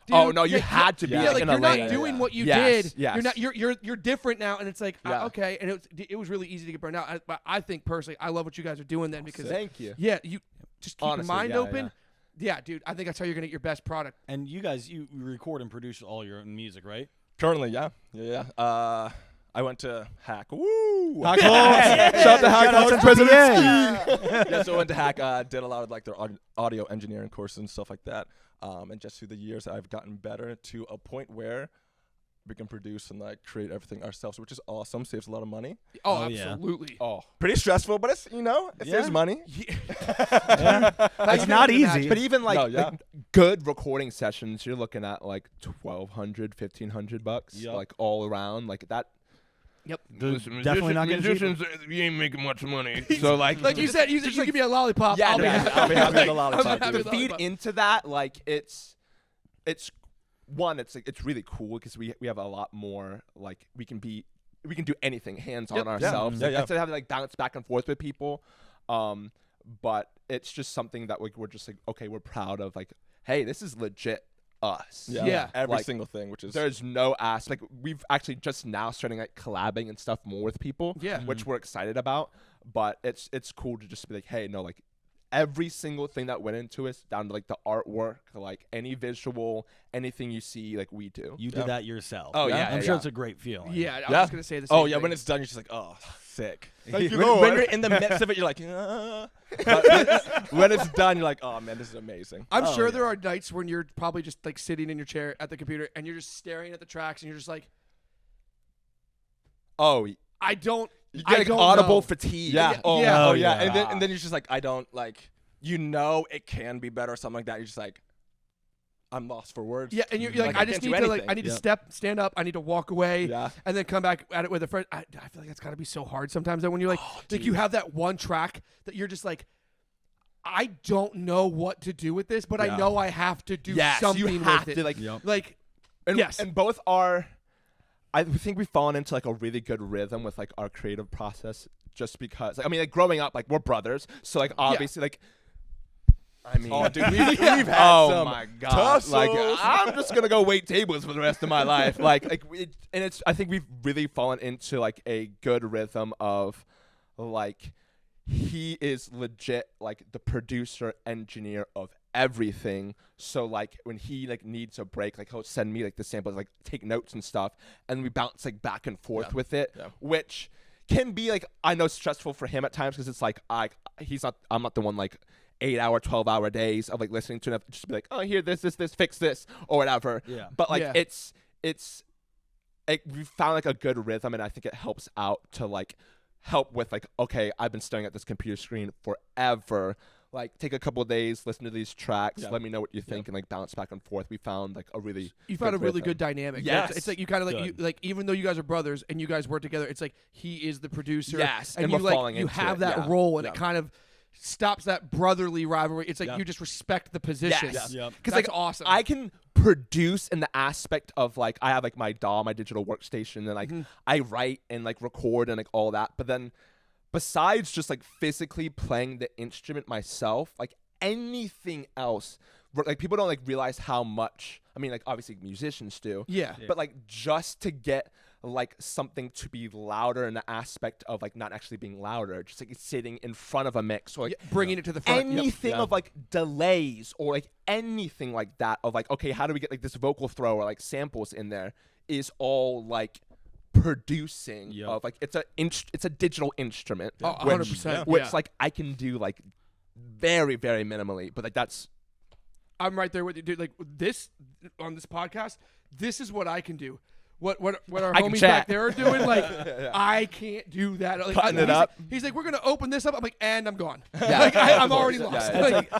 dude, oh no, you had to be. Yeah, like, in you're a not lane. doing what you Yes, did. yes. You're not. You're different now, and it's like okay. And it was really easy to get burned out. I think personally, I love what you guys are doing then because thank you. Yeah, you just keep Honestly, your mind yeah, open. Yeah, dude, I think that's how you're gonna get your best product. And you guys, you record and produce all your own music, right? Currently, yeah. I went to Hack. Woo! Shout out to Hack College President. Yeah, so I went to Hack. Did a lot of like their audio engineering courses and stuff like that. And just through the years, I've gotten better to a point where we can produce and like create everything ourselves, which is awesome. Saves a lot of money. Oh, yeah. absolutely. Oh, pretty stressful, but it's it saves money. It's not easy. But even like, No, like good recording sessions, you're looking at like $1,200, $1,500, like all around, like that. Yep. Definitely not gonna cheat. You ain't making much money. So like you said, you give me a lollipop. Yeah, I'll be no, happy. I'll be happy with the I'm lollipop, happy dude. with to the feed lollipop. into that, like it's one, it's like it's really cool because we have a lot more, like we can do anything hands on ourselves. Yeah, Like, yeah. instead of having like bounce back and forth with people. But it's just something that we're just like, okay, we're proud of, like, hey, this is legit us. Yeah. Every Like, single thing, which is There's no aspect. We've actually just now starting like collabing and stuff more with people, Yeah. which we're excited about. But it's cool to just be like, hey, no, like every single thing that went into it, down to like the artwork, like any visual, anything you see, like we do. You did that yourself. Oh, yeah, I'm yeah, sure yeah. it's a great feeling. Yeah, I Yeah. was gonna say the same oh yeah, thing. when it's done, you're just like, oh, sick. Thank you, when Lord. you're in the midst of it, you're like, but when it's done, you're like, oh man, this is amazing. I'm Oh, sure yeah. there are nights when you're probably just like sitting in your chair at the computer and you're just staring at the tracks and you're just like, Oh, I don't. you I get like don't audible know. fatigue. Yeah. Oh Yeah. yeah. Oh, yeah. And then you're just like, I don't like. It can be better or something like that. You're just like, I'm lost for words. Yeah, and you're like, I just can't need do to like, anything. I need to Yep. stand up, I need to walk away, Yeah. and then come back at it with a friend. I feel like that's got to be so hard sometimes. That when you're like you have that one track that you're just like, I don't know what to do with this, but I Yeah. know I have to do Yes, something you have with to it. like. Yep. Like, And, yes. and both are. I think we've fallen into like a really good rhythm with like our creative process, just because. Like, I mean, like growing up, like we're brothers, so like obviously, like. I mean, Oh, dude, we've had oh some my god! tussles. Like, I'm just gonna go wait tables for the rest of my life. And it's. I think we've really fallen into like a good rhythm of, like, he is legit like the producer engineer of everything. So like when he like needs a break, like he'll send me like the samples, like take notes and stuff, and we bounce like back and forth with it, which can be like, I know, stressful for him at times because it's like I'm not the one like 8-hour, 12-hour days of like listening to enough just to be like, oh, here, this, fix this or whatever. Yeah. But like Yeah. it's we found like a good rhythm, and I think it helps out to like help with like, okay, I've been staring at this computer screen forever. Like, take a couple of days, listen to these tracks, let me know what you think, and like bounce back and forth. We found like a really you found a really rhythm. good dynamic. Yes. It's like you kind of like, Good. you like, even though you guys are brothers and you guys work together, it's like he is the producer. Yes, and and you we're like falling you into have it, that yeah. role, and Yeah. it kind of stops that brotherly rivalry. It's like Yeah. you just respect the position. Yes. Yep. Because Like, that's awesome. I can produce in the aspect of like, I have like my DAW, my digital workstation, and like I write and like record and like all that. But then besides just like physically playing the instrument myself, like anything else, like people don't like realize how much, I mean, like obviously musicians do. yeah. But like just to get like something to be louder in the aspect of like not actually being louder, just like sitting in front of a mix or like Bringing it to the front. Yep. anything of like delays or like anything like that of like, okay, how do we get like this vocal throw or like samples in there is all like producing Yep. of like it's a digital instrument. Oh, which- 100%. Which Yeah. like I can do like very, very minimally, but like that's I'm right there with you, dude. Like this on this podcast, this is what I can do. what our I can homies chat. back there are doing. Like, I can't do that. Like, Cutting it up. He's like, we're gonna open this up. I'm like, and I'm gone. Yeah. Like, I'm Of already course. lost. Yeah, Like,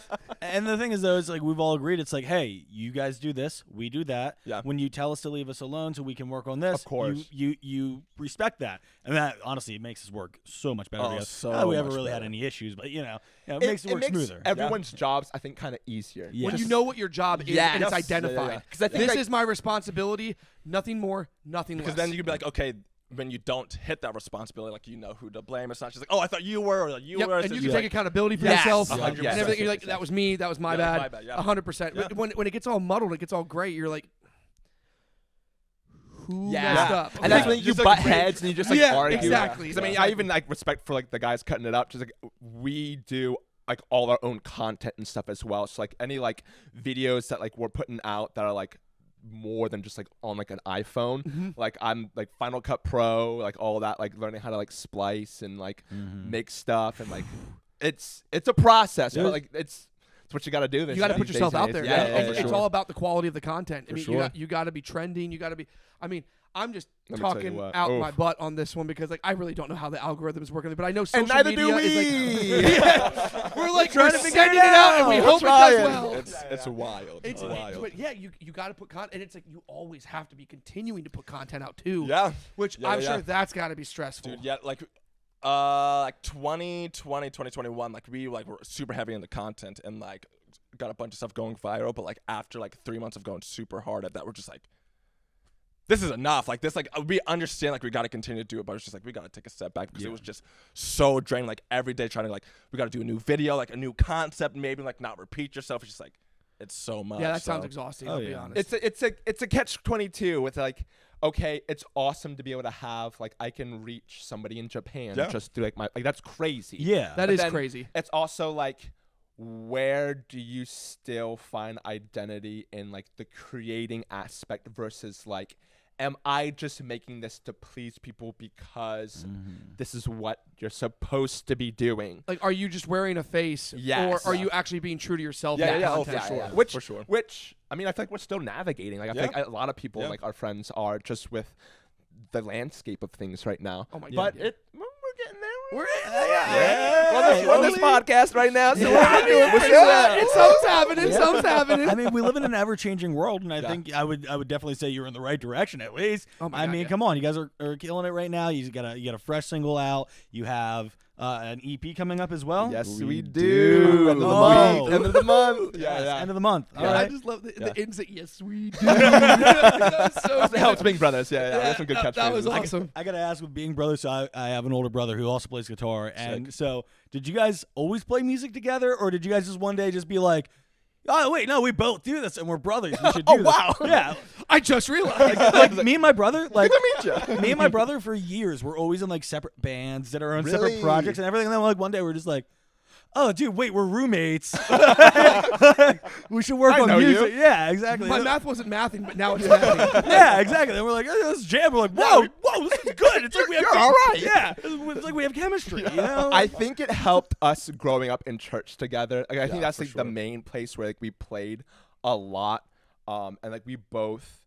And the thing is, though, it's like we've all agreed. It's like, hey, you guys do this, we do that. Yeah. When you tell us to leave us alone so we can work on this, Of course. you respect that, and that honestly it makes us work so much better. Oh, together. so Not that we ever much really had better. any issues, but it makes it work smoother. Everyone's jobs, I think, kind of easier. Yeah. when you know what your job is and it's Yes. identified. Because I think This like, is my responsibility. Nothing more. Nothing because less. then you can be like, okay, when you don't hit that responsibility, like you know who to blame. It's not just like, oh, I thought you were, or like, you Yep, were. and It's you just can take like, accountability for Yes. yourself 100%. and everything. You're like, that was me. That was my Yeah, bad. my bad, yeah. 100%. Yeah. When it gets all muddled, it gets all great. You're like, who Yeah. messed up? And that's Okay. when you Just, like, butt great- heads and you just like Yeah, argue. exactly. 'Cause, I mean, I even like respect for like the guys cutting it up. Just like we do like all our own content and stuff as well. So like any like videos that like we're putting out that are like more than just like on like an iPhone. Like I'm like Final Cut Pro, like all that, like learning how to like splice and like make stuff and like it's a process, but like it's what you got to do. You got to put yourself out there. Yeah, It's all about the quality of the content. I mean, sure. you got to be trending. You got to be. I mean, I'm just Let me tell you talking what. out Oof. my butt on this one because like I really don't know how the algorithms work, but I know social And neither media do we. is like we're like trying we're to figure sending it it out and we out. hope it does well. It's wild. It's wild. but yeah, you got to put content, and it's like you always have to be continuing to put content out too. Yeah. which Yeah, I'm yeah, sure yeah. that's got to be stressful. Dude, yeah, like 2020, 2021, like we like were super heavy in the content and like got a bunch of stuff going viral, but like after like 3 months of going super hard at that, we're just like, this is enough. Like this, like we understand, like we got to continue to do it, but it's just like we got to take a step back because it was just so draining. Like every day trying to like we got to do a new video, like a new concept, maybe like not repeat yourself. It's just like it's so much. Yeah, that so. sounds exhausting. I'll be yeah. honest. It's a catch-22 with like, okay, it's awesome to be able to have like I can reach somebody in Japan Yeah. just through like my like that's crazy. Yeah. That But is then crazy. It's also like, where do you still find identity in like the creating aspect versus like, am I just making this to please people because this is what you're supposed to be doing? Like, are you just wearing a face, Yes. or are you actually being true to yourself? Yeah, in yeah, that oh, for content? sure. Which, For sure. Which I mean, I feel like we're still navigating. Like I Yeah. think a lot of people, Yeah. like our friends, are just with the landscape of things right now. Oh my But God. we're getting there. We're We're on this podcast right now, so I we're doing pretty well. It's something's happening. Something's happening. I mean, we live in an ever-changing world, and I think I would definitely say you're in the right direction at least. Oh my I God, mean, yeah. come on, you guys are killing it right now. You got a fresh single out. You have an EP coming up as well. Yes, we do. do. End of the Oh. month. End of the month. Yes, Yeah, end of the month. All I right. just love the Yeah. ins that yes we do. That was so It good. helps Big Brothers. Yeah, yeah. That's some good catchphrases. That was awesome. I gotta ask with being brothers. So I have an older brother who also plays guitar, and so did you guys always play music together, or did you guys just one day just be like, oh wait, no, we both do this, and we're brothers. We should do Oh, this. wow. Yeah, I just realized. like me and my brother, like meet you. me and my brother for years were always in like separate bands, did our own separate Really? projects and everything. And then like one day we're just like, oh dude, wait, we're roommates. We should work I on know you. music. Yeah, exactly. My math wasn't mathing, but now it's mathing. Yeah, exactly. Then we're like, oh, let's jam. We're like, whoa, this is good. It's like we have You're all right. Yeah, it's like we have chemistry. You know? I think it helped us growing up in church together. Like, I think that's for like sure. the main place where like we played a lot. And like we both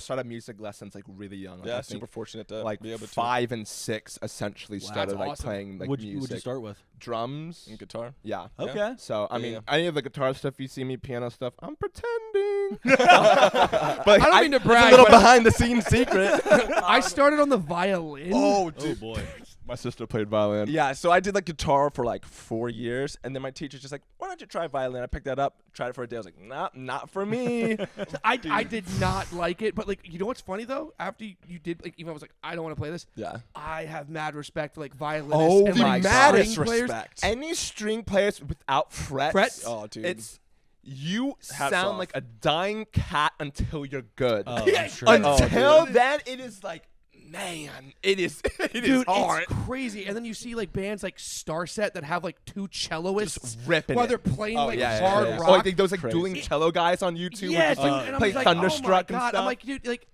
started music lessons like really young. Like, Yeah, I think, super fortunate to like be able to 5 and 6 essentially started that's like awesome. playing like What'd music. you start with? Drums. and guitar. Yeah. Okay. So I Yeah, mean, yeah. any of the guitar stuff you see me, piano stuff, I'm pretending. But I don't mean to it's a brag, little but behind the scenes secret. I started on the violin. Oh, Oh boy. My sister played violin. Yeah, so I did like guitar for like 4 years, and then my teacher's just like, "Why don't you try violin?" I picked that up, tried it for a day. I was like, "Nah, not for me." I did not like it, but like you know what's funny though? After you did like even I was like I don't want to play this. Yeah. I have mad respect for like violinists Oh and my like maddest string players. respect. Any string players without frets. Frets? Oh, dude. It's you Hats sound off. like a dying cat until you're good. Oh, Yeah, I'm sure. Until then, it is like, man, it is it is Dude, hard. it's crazy. And then you see like bands like Starset that have like 2 celloists Just ripping while it. they're playing Oh, like yeah, yeah, hard yeah. rock. Oh, like those like Crazy. dueling cello guys on YouTube. Yeah, who just, dude, like, and I'm play just like, Thunderstruck oh my God. and stuff. I'm like, dude, like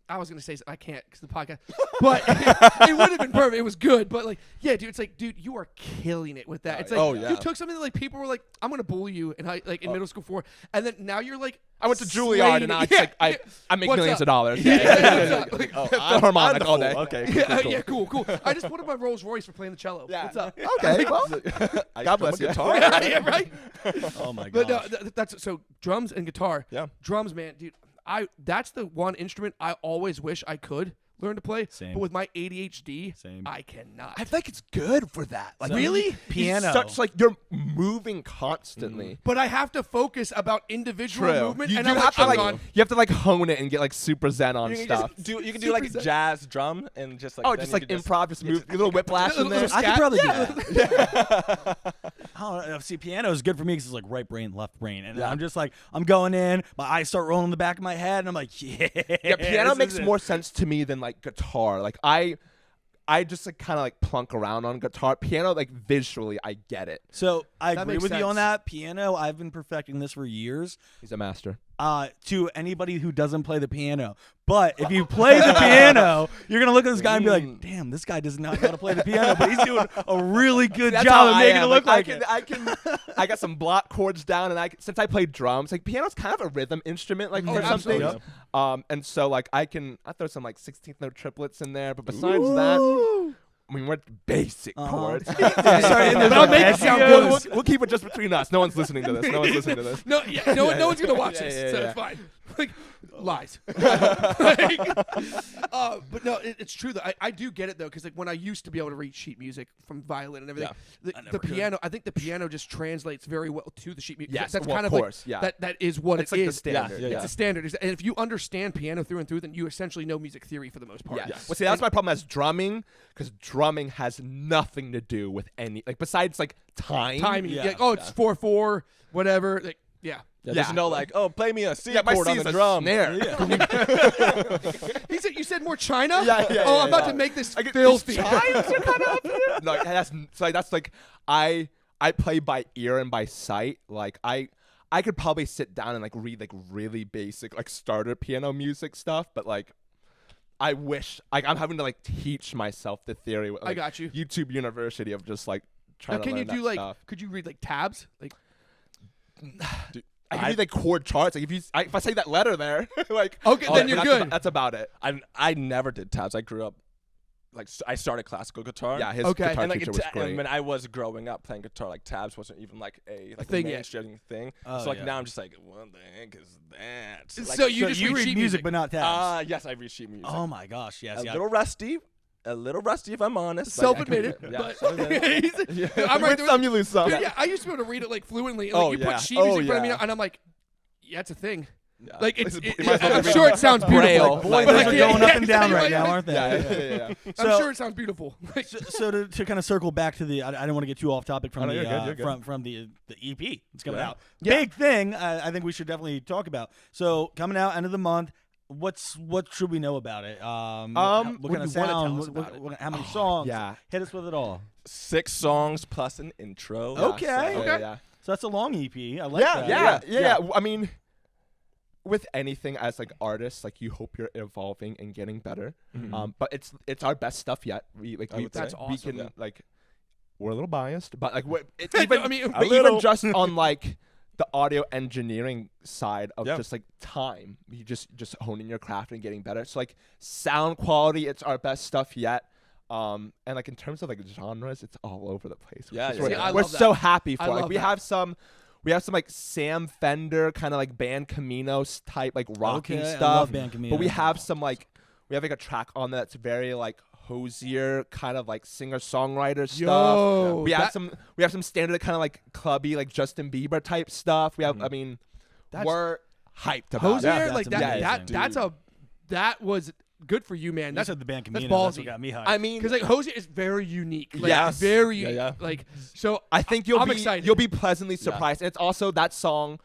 I was gonna say I can't because the podcast, but it would have been perfect. It was good, but like, yeah, dude, it's like, dude, you are killing it with that. It's like you took something that like people were like, I'm gonna bully you, and in middle school for, and then now you're like, I went to Juilliard, and now it's like I make millions of dollars. Like, the harmonic all day. Okay, cool. I just wanted my Rolls Royce for playing the cello. Yeah. What's up? Okay, well, God bless you. Guitar. Yeah, right. Oh my But gosh. no, that's so drums and guitar. Yeah. Drums, man, dude. That's the one instrument I always wish I could learn to play. Same. But with my ADHD, Same. I cannot. I feel like it's good for that. Like Really? Piano. Such like you're moving constantly. But I have to focus about individual movement, You and do I'm have to I'm like gone. you have to like hone it and get like super zen on You can stuff. do like jazz drum and just like Just like improv, just move a little whiplash in there. Little I could scat? probably do Yeah. that. I don't know. See, piano is good for me because it's like right brain, left brain, and I'm just like I'm going in. My eyes start rolling in the back of my head, and I'm like, yeah. Yeah, piano this makes is it. more sense to me than like guitar. Like I just like kind of like plunk around on guitar. Piano, like visually, I get it. So I That agree makes with you on sense. that. Piano, I've been perfecting this for years. He's a master. To anybody who doesn't play the piano, but if you play the piano, you're gonna look at this guy and be like, "Damn, this guy does not know how to play the piano, but he's doing a really good That's job how of I making am. it look like I it." I got some block chords down, and since I play drums, like piano's kind of a rhythm instrument, like for some absolutely. things. And so like I throw some like 16th note triplets in there, but besides that. I mean, we're basic chords. Sorry, But I'll make it sound good. We'll keep it just between us. No one's listening to this. No one's listening to this. No, no one's gonna watch this, so yeah. it's fine. Like lies. Like, but no, it's true though. I do get it though, because like when I used to be able to read sheet music from violin and everything, the piano. I think the piano just translates very well to the sheet music. Yes, that's well, kind of of course, like yeah. that is what It's it like the is. standard. Yeah, It's a standard, and if you understand piano through and through, then you essentially know music theory for the most part. Yeah. Yes. Well, see, that's my problem as drumming, because drumming has nothing to do with any besides like time. Timing. Yeah. Like, it's 4/4, whatever. Like, yeah. There's no like, oh, play me a C my chord C on is the a drum. snare. He said, "You said more China." Yeah, I'm about yeah. to make this I get filthy. these chimes are kind of up here. No, that's like I play by ear and by sight. Like I could probably sit down and like read like really basic like starter piano music stuff, but like I wish like I'm having to like teach myself the theory with, like, I got you. YouTube University of just like trying Now, to can you learn do that like? stuff. Could you read like tabs? Like, I can read like chord charts. Like if I say that letter there, like Okay, then you're good. That's about it. I never did tabs. I grew up like I started classical guitar. Yeah, his Okay. guitar And like teacher was and great. when I was growing up playing guitar, like tabs wasn't even like a thing yet. mainstream thing. Oh, so like yeah. now I'm just like, what the heck is that? Like, So you just you read read sheet music, but not tabs. yes, I read sheet music. Oh my gosh, yes, a yeah. little rusty if I'm honest. self-admitted. Yeah, But self-admitted. I'm you right win there. some, you lose some. Dude, yeah, I used to be able to read it like fluently. Like Oh, you yeah. put sheet music in front of me, yeah. and I'm like, yeah, it's a thing. Yeah. Like This it's. is- you might as well I'm read sure it sounds beautiful. Braille. Boy, But those I are can't- going up and yeah, down right right, now, right. aren't they? Yeah. I'm So- sure it sounds beautiful. Like, So to kind of circle back to the, I don't want to get too off topic from Oh, no, the you're good, you're good. from the EP. It's coming Yeah. out. Yeah. Big thing. I think we should definitely talk about. So coming out end of the month. What should we know about it? What kind what of do you wanna tell sound? us about it? How many songs? yeah. Hit us with it all. 6 songs plus an intro. Okay. Okay. Yeah. So that's a long EP. I like that. Yeah. I mean, with anything as like artists, like you hope you're evolving and getting better. But it's our best stuff yet. We like I would say. That's we awesome. can like we're a little biased, but like it's I even mean, but even just on like the audio engineering side of Yeah. just like time, you just honing your craft and getting better. So like sound quality, it's our best stuff yet. And like in terms of like genres, it's all over the place. Yeah, Which yeah, we're, yeah. I we're love that. so happy for. I Like love we that. have some like Sam Fender kind of like Band Camino's type like rocking Okay, I stuff. love Band Camino. But we have some like we have like a track on there that's very like Hosier kind of like singer-songwriter stuff. Yo, We have that- some standard kind of like clubby like Justin Bieber type stuff. We have I mean That's- we're hyped about Hosier, it. that's like that. amazing. That was good for you, man. You That's said the band that's Camino. That's ballsy. what got me hyped. I mean, because like Hosier is very unique. Like, Yes. very Yeah, unique. yeah. Like so. I think I'm excited. you'll be pleasantly surprised. And it's also that song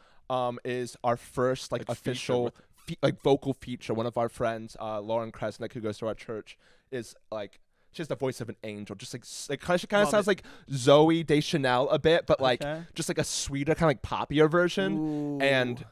is our first like Like, feature official like vocal feature. One of our friends, Lauren Kresnick, who goes to our church, is like she has the voice of an angel. Just like kind of Love sounds it. like Zoe Deschanel a bit, but like Okay. just like a sweeter kind of like poppier version. Ooh. And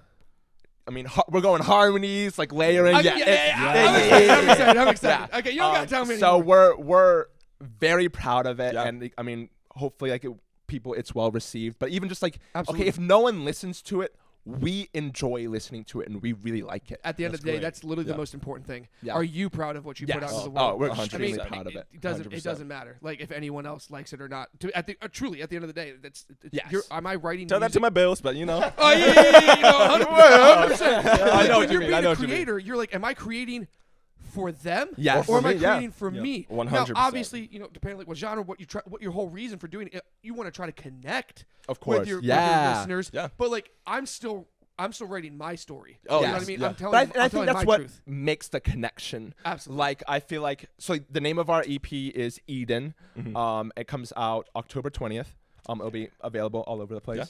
I mean, we're going harmonies, like layering. I'm excited. Okay, you don't gotta tell me So anymore. we're very proud of it, Yeah. and I mean, hopefully, like it's well received. But even just like, Absolutely. okay, if no one listens to it, we enjoy listening to it, and we really like it. At the end of the day, great. that's literally the most important thing. Yeah. Are you proud of what you put out into the Oh, world? we're 100%. extremely proud of it. It doesn't. 100%. It doesn't matter. Like if anyone else likes it or not. Truly, at the end of the day, that's. Yes. Am I writing? Tell that music? to my bills, but you know. Oh yeah, you know, 100%. I know what When you you're mean. being I know a what you mean. creator, you're like, am I creating for them? Yes. Or am For I me, yeah. creating for me? 100%. Now, obviously, depending like what genre, what your whole reason for doing it, you want to try to connect Of course. with your Yeah. listeners. Yeah. But like, I'm still writing my story. Oh, you know yes, what I mean? yeah. I'm telling. But I'm I think telling that's my what truth. makes the connection. Absolutely. Like I feel like the name of our EP is Eden. It comes out October 20th. It'll be available all over the place. Yeah.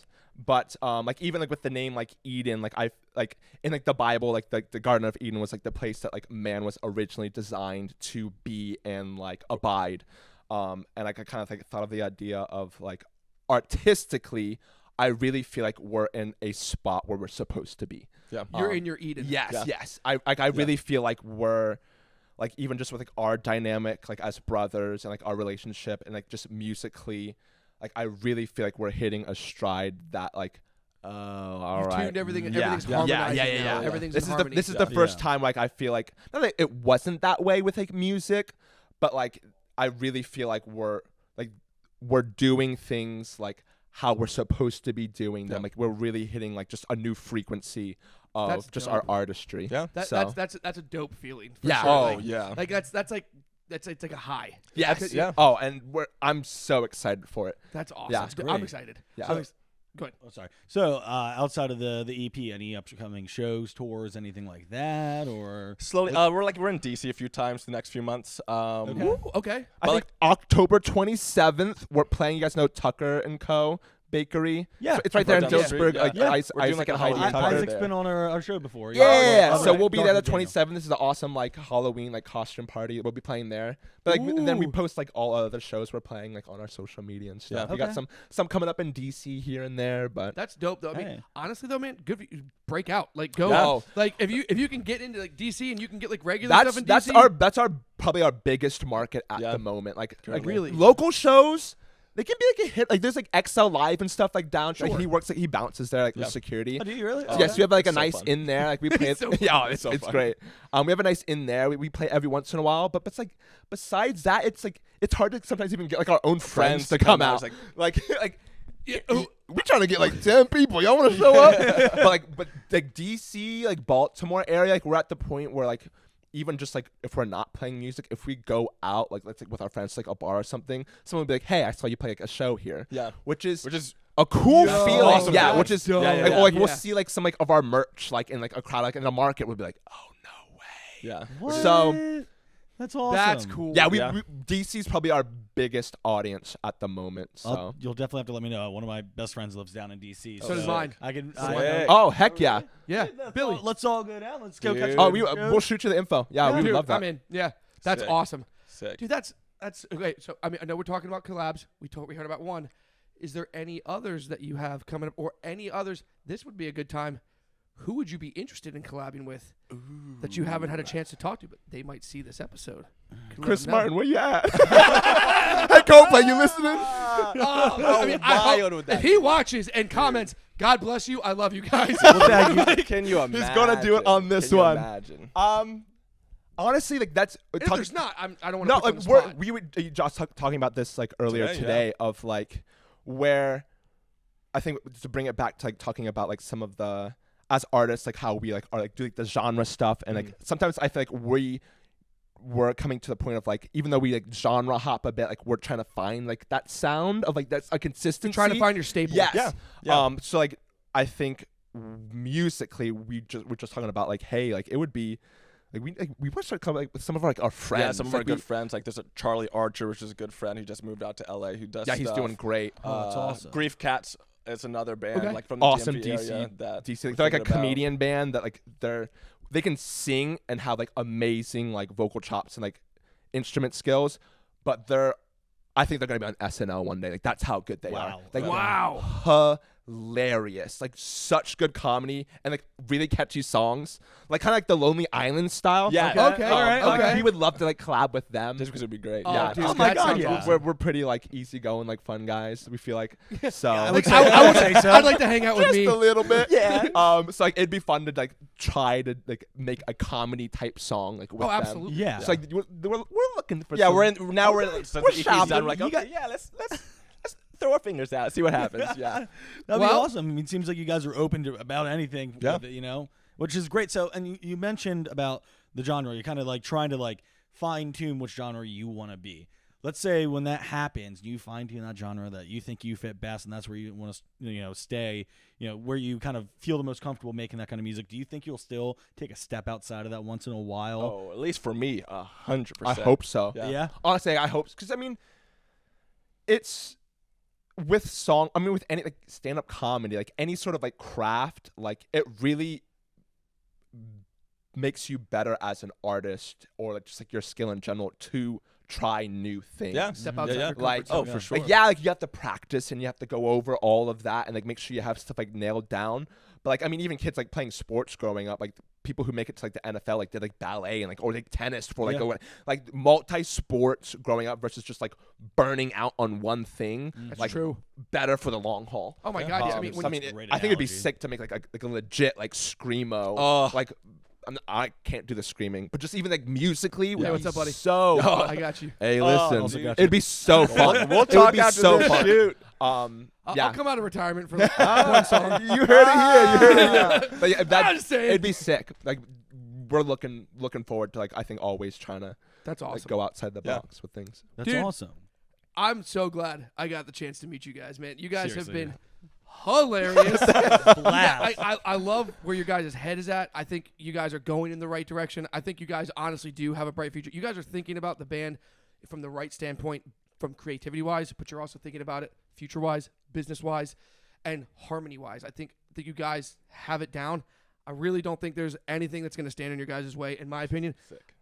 But like even like with the name like Eden, like I like in like the Bible, like the Garden of Eden was like the place that like man was originally designed to be and like abide. And like I kind of like thought of the idea of like artistically, I really feel like we're in a spot where we're supposed to be. Yeah. You're in your Eden. Yes, Yeah. yes. I really feel like we're like even just with like our dynamic like as brothers and like our relationship and like just musically, like I really feel like we're hitting a stride that like all You've right. tuned everything. Yeah. Everything's Yeah. harmonizing Yeah. now. Everything's This in is harmony. this is the first Yeah. time like I feel like not that it wasn't that way with like music, but like I really feel like we're doing things like how we're supposed to be doing them. Yeah. Like we're really hitting like just a new frequency of That's just dope. our artistry. Yeah. That's a dope feeling. For Yeah. Sure. Oh, like, yeah. Like it's like a high. Yes. Yeah. Oh, and I'm so excited for it. That's awesome. Yeah. That's I'm great. excited. Yeah. Go ahead. Oh, sorry. So, outside of the EP, any upcoming shows, tours, anything like that, or Slowly, we're in DC a few times the next few months. Okay. Ooh, okay. I But, think October 27th, we're playing. You guys know Tucker and Co. Bakery. Yeah. So it's right there in Right down the street, Dillsburg. yeah. Like Yeah. Isaac We're doing, like, and a Heidi Halloween and party Tucker. Isaac's there. been on our show before. Yeah, Okay. so Okay. we'll be there the Dr. Daniel. 27th. This is an awesome like Halloween like costume party. We'll be playing there. But like and then we Ooh. post like all other shows we're playing like on our social media and stuff. Yeah. We got Okay. some coming up in DC here and there, but That's dope though. I mean, Hey. honestly though, man, good for you. Break out. Like go. Yeah. Like if you can get into like DC and you can get like regular stuff in that's DC. that's our probably our biggest market at Yeah. the moment. Like Really? local shows. They can be like a hit. Like there's like XL Live and stuff like down. Like Sure. he works like he bounces there like Yeah. with security. Oh, do you really? Oh, Yes, we have like a It's so nice fun. in there. Like we play. It's so fun. Yeah, it's so fun. great. We have a nice in there. We play every once in a while. But it's like besides that, it's like it's hard to sometimes even get like our own friends to come out. It's Like Yeah, we're trying to get like 10 people. Y'all want to show up? but like DC, like Baltimore area, like we're at the point where like even just like if we're not playing music, if we go out like let's like with our friends to, like a bar or something, someone will be like, "Hey, I saw you play like a show here," Yeah. which is Which is a cool Yo, feeling. awesome Yeah, feeling. which is Dope. Yeah, yeah, like, yeah. or, like we'll Yeah. see like some like of our merch like in like a crowd like in the market. We'll be like, "Oh no way!" yeah. What? So- That's awesome. That's cool. Yeah, Yeah. we DC's probably our biggest audience at the moment. So You'll definitely have to let me know. One of my best friends lives down in DC. So does mine. I can. Sick. oh heck yeah. Yeah. Billy. Let's all go down. Let's go catch. Dude. Oh, a we'll shoot you the info. Yeah, we would Dude, love that. I'm in. Yeah. That's Sick. awesome. Sick. Dude, that's okay. So I mean, I know we're talking about collabs. We heard about one. Is there any others that you have coming up, or any others? This would be a good time. Who would you be interested in collabing with that you haven't had a chance to talk to, but they might see this episode? Can let Chris them know. Martin, where you at? Hey, Coldplay, you listening? I mean, I wild hope, would that if he watches and comments, God bless you, I love you guys. Can you imagine? He's gonna do it on this Can you one. Imagine. Honestly, like that's if there's not, I don't want to no, put you on like the we're, spot. we were just talking about this like earlier Today, today of like where I think to bring it back to like talking about like some of the as artists like how we like are like do like the genre stuff and like sometimes I feel like we're coming to the point of like even though we like genre hop a bit like we're trying to find like that sound of like that's a consistency. Trying to find your staple. Yes. Yeah. So like I think musically we're just talking about like hey like it would be like we want to start coming like with some of our like our friends. Yeah, some of our like, good friends. Like there's a Charlie Archer, which is a good friend who just moved out to LA. Who does Yeah, he's stuff. doing great. Oh, that's awesome. Grief Cats is another band Okay. like from the Awesome DMV DC area that DC. we're Like, they're like a thinking about. comedian band that like they can sing and have like amazing like vocal chops and like instrument skills, but I think they're gonna be on SNL one day. Like that's how good they Wow. are. Like Wow. hilarious, like such good comedy and like really catchy songs, like kind of like the Lonely Island style. Yeah. Okay. All right. Like, Okay. we would love to like collab with them. Just because it'd be great. Oh, Yeah. dude, Oh my that God, sounds yeah. awesome. We're pretty like easygoing, like fun guys. We feel like so. I Like, would I would say so. I'd like to hang out with just me. a little bit. Yeah. So like it'd be fun to like try to like make a comedy type song like with Oh, them. absolutely. Yeah. So like we're looking for. Yeah, some- we're in. Now we're like, since We're the EP's shopping. done, we're like, You okay, got- yeah, let's throw our fingers out, see what happens. Yeah. That'd Well- be awesome. I mean, it seems like you guys are open to about anything. Yeah. With it, you know, which is great. So, and you mentioned about the genre. You're kind of like trying to like fine tune which genre you want to be. Let's say when that happens, you fine tune that genre that you think you fit best, and that's where you want to, stay. Where you kind of feel the most comfortable making that kind of music. Do you think you'll still take a step outside of that once in a while? Oh, at least for me, 100%. I hope so. Yeah. Honestly, I hope, because I mean, it's with any like stand-up comedy, like any sort of like craft, like it really makes you better as an artist, or like just like your skill in general to try new things. Yeah. Step outside Yeah, your yeah. comfort Like, zone. for sure. Like, yeah, like you have to practice and you have to go over all of that and like make sure you have stuff like nailed down. But like, I mean, even kids like playing sports growing up, like people who make it to like the NFL, like did like ballet and like, or like tennis for like, Yeah. like multi-sports growing up versus just like burning out on one thing. That's like true. better for the long haul. Oh my Yeah. God. Yeah. I Oh, mean, that's when I mean, great I think it'd be analogy. sick to make like a legit like screamo. Oh. Like, I can't do the screaming, but just even like musically, would Hey, be what's up, buddy? So, I got you. hey, Oh, listen, also got it'd be so fun. We'll It would talk be after so this fun. shoot. Yeah, I'll come out of retirement for like one song. you heard it here. You heard it here. But yeah, I'm just saying. it'd be sick. Like we're looking forward to like I think always trying to That's awesome. like go outside the Yeah. box with things. That's Dude. awesome. I'm so glad I got the chance to meet you guys, man. You guys Seriously, have been hilarious. Blast. I love where your guys' head is at. I think you guys are going in the right direction. I think you guys honestly do have a bright future. You guys are thinking about the band from the right standpoint, from creativity-wise, but you're also thinking about it future-wise, business-wise, and harmony-wise. I think that you guys have it down. I really don't think there's anything that's going to stand in your guys' way, in my opinion,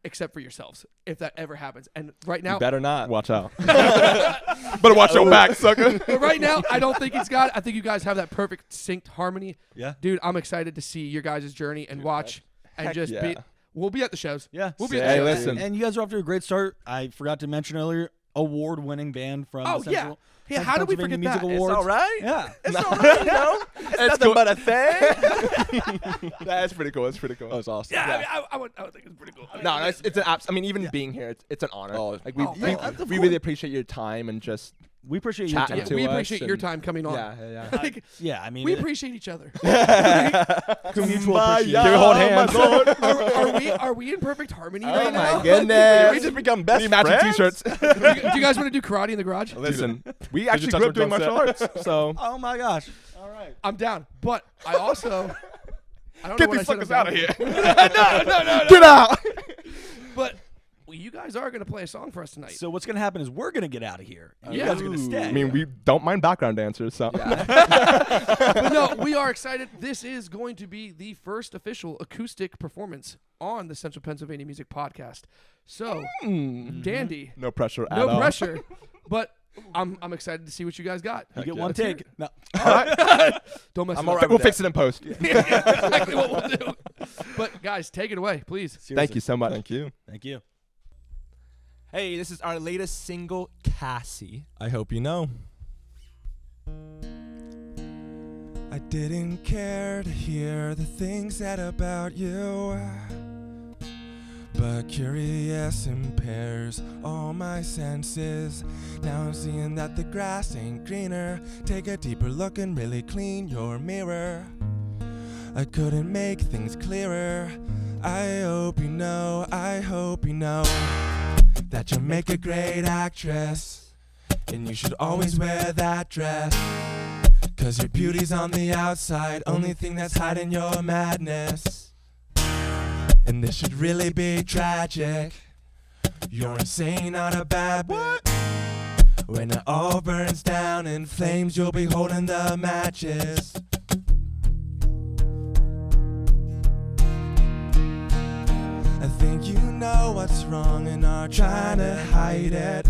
except for yourselves, if that ever happens. And right now, Better not. Watch out. Better watch your back, sucker. but right now, I don't think it's got. I think you guys have that perfect synced harmony. Yeah. Dude, I'm excited to see your guys' journey and watch and heck just yeah. be. We'll be at the shows. Yeah. We'll be at the Hey, shows. listen. And you guys are off to a great start. I forgot to mention earlier, award-winning band from Oh, the yeah. Central Yeah, how did we Pennsylvania forget Music that? It's Awards. all right. Yeah. It's all right, you know? It's nothing cool. but a thing. That's pretty cool. That's pretty cool. That was awesome. Yeah, I would think it's pretty cool. No, it's an abs. I mean, even being here, it's an honor. Oh, like we oh, thank you. we really appricate your time and just We appreciate your Chatting time. to we us appreciate your and- time coming on. yeah. Like, Yeah, I mean, we appreciate each other. mutual appreciation. Can we hold hands? Are we in perfect harmony Oh right now? my goodness. we just become best We matching friends? T-shirts. Do you guys want to do karate in the garage? Listen, we actually touch grew up my doing drum martial arts, so Oh my gosh. All right. I'm down, but I also. I don't get know what these I said fuckers I'm out of down here. for. Get out. But you guys are going to play a song for us tonight. So what's gonna happen is we're gonna get out of here. And Yeah. You guys are gonna stay. I mean, we don't mind background dancers, so But no, we are excited. This is going to be the first official acoustic performance on the Central Pennsylvania Music Podcast. So, Dandy, no pressure at no all. pressure, but I'm excited to see what you guys got. you get yeah. one take. No. Don't mess I'm it all up. right We'll with fix it in post. Exactly what we'll do. But guys, take it away, please. Thank you so much. Thank you. Thank you. Hey, this is our latest single, Cassie. I hope you know. I didn't care to hear the things said about you, but curious impairs all my senses. Now I'm seeing that the grass ain't greener. Take a deeper look and really clean your mirror. I couldn't make things clearer. I hope you know, that you'll make a great actress, and you should always wear that dress, 'cause your beauty's on the outside, only thing that's hiding your madness. And this should really be tragic. You're insane, not a bad bit. When it all burns down in flames, you'll be holding the matches. I think you know what's wrong and are trying to hide it.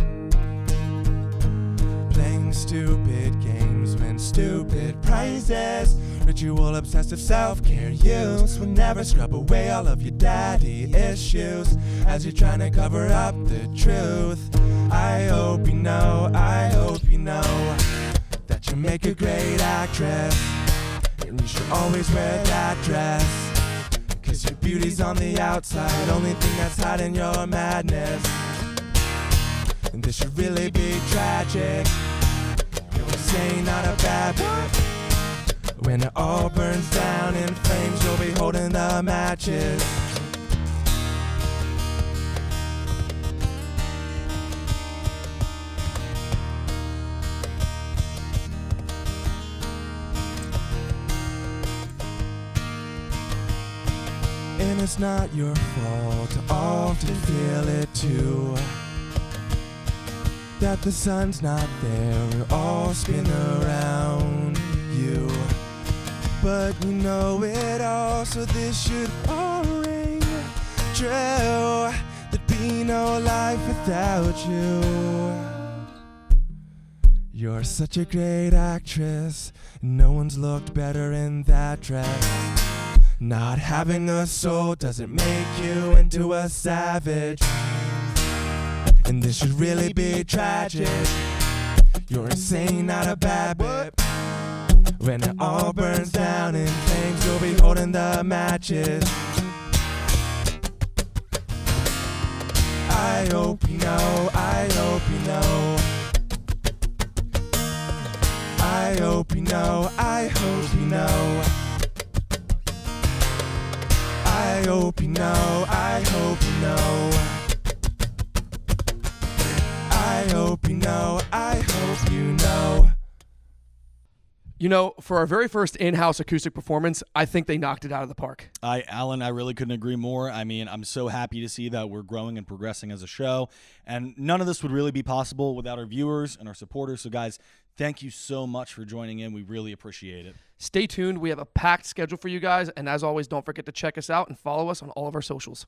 Playing stupid games when and stupid prices. Ritual obsessive self-care use will never scrub away all of your daddy issues as you're trying to cover up the truth. I hope you know that you make a great actress, and you should always wear that dress, 'cause your beauty's on the outside, only thing that's hiding your madness. And this should really be tragic. You're insane, not a bad boy. When it all burns down in flames, you'll be holding the matches. And it's not your fault to often feel it too, that the sun's not there, we all spin around you. But you know it all, so this should all ring true. There'd be no life without you. You're such a great actress, no one's looked better in that dress. Not having a soul doesn't make you into a savage, and this should really be tragic. You're insane, not a bad boy. When it all burns down in flames, you'll be holding the matches. I hope you know, I hope you know. I hope you know, I hope you know. I hope you know, I hope you know. I hope you know, I hope you know. You know, for our very first in-house acoustic performance, I think they knocked it out of the park. Alan, I really couldn't agree more. I mean, I'm so happy to see that we're growing and progressing as a show, and none of this would really be possible without our viewers and our supporters. So, guys, thank you so much for joining in. We really appreciate it. Stay tuned. We have a packed schedule for you guys, and as always, don't forget to check us out and follow us on all of our socials.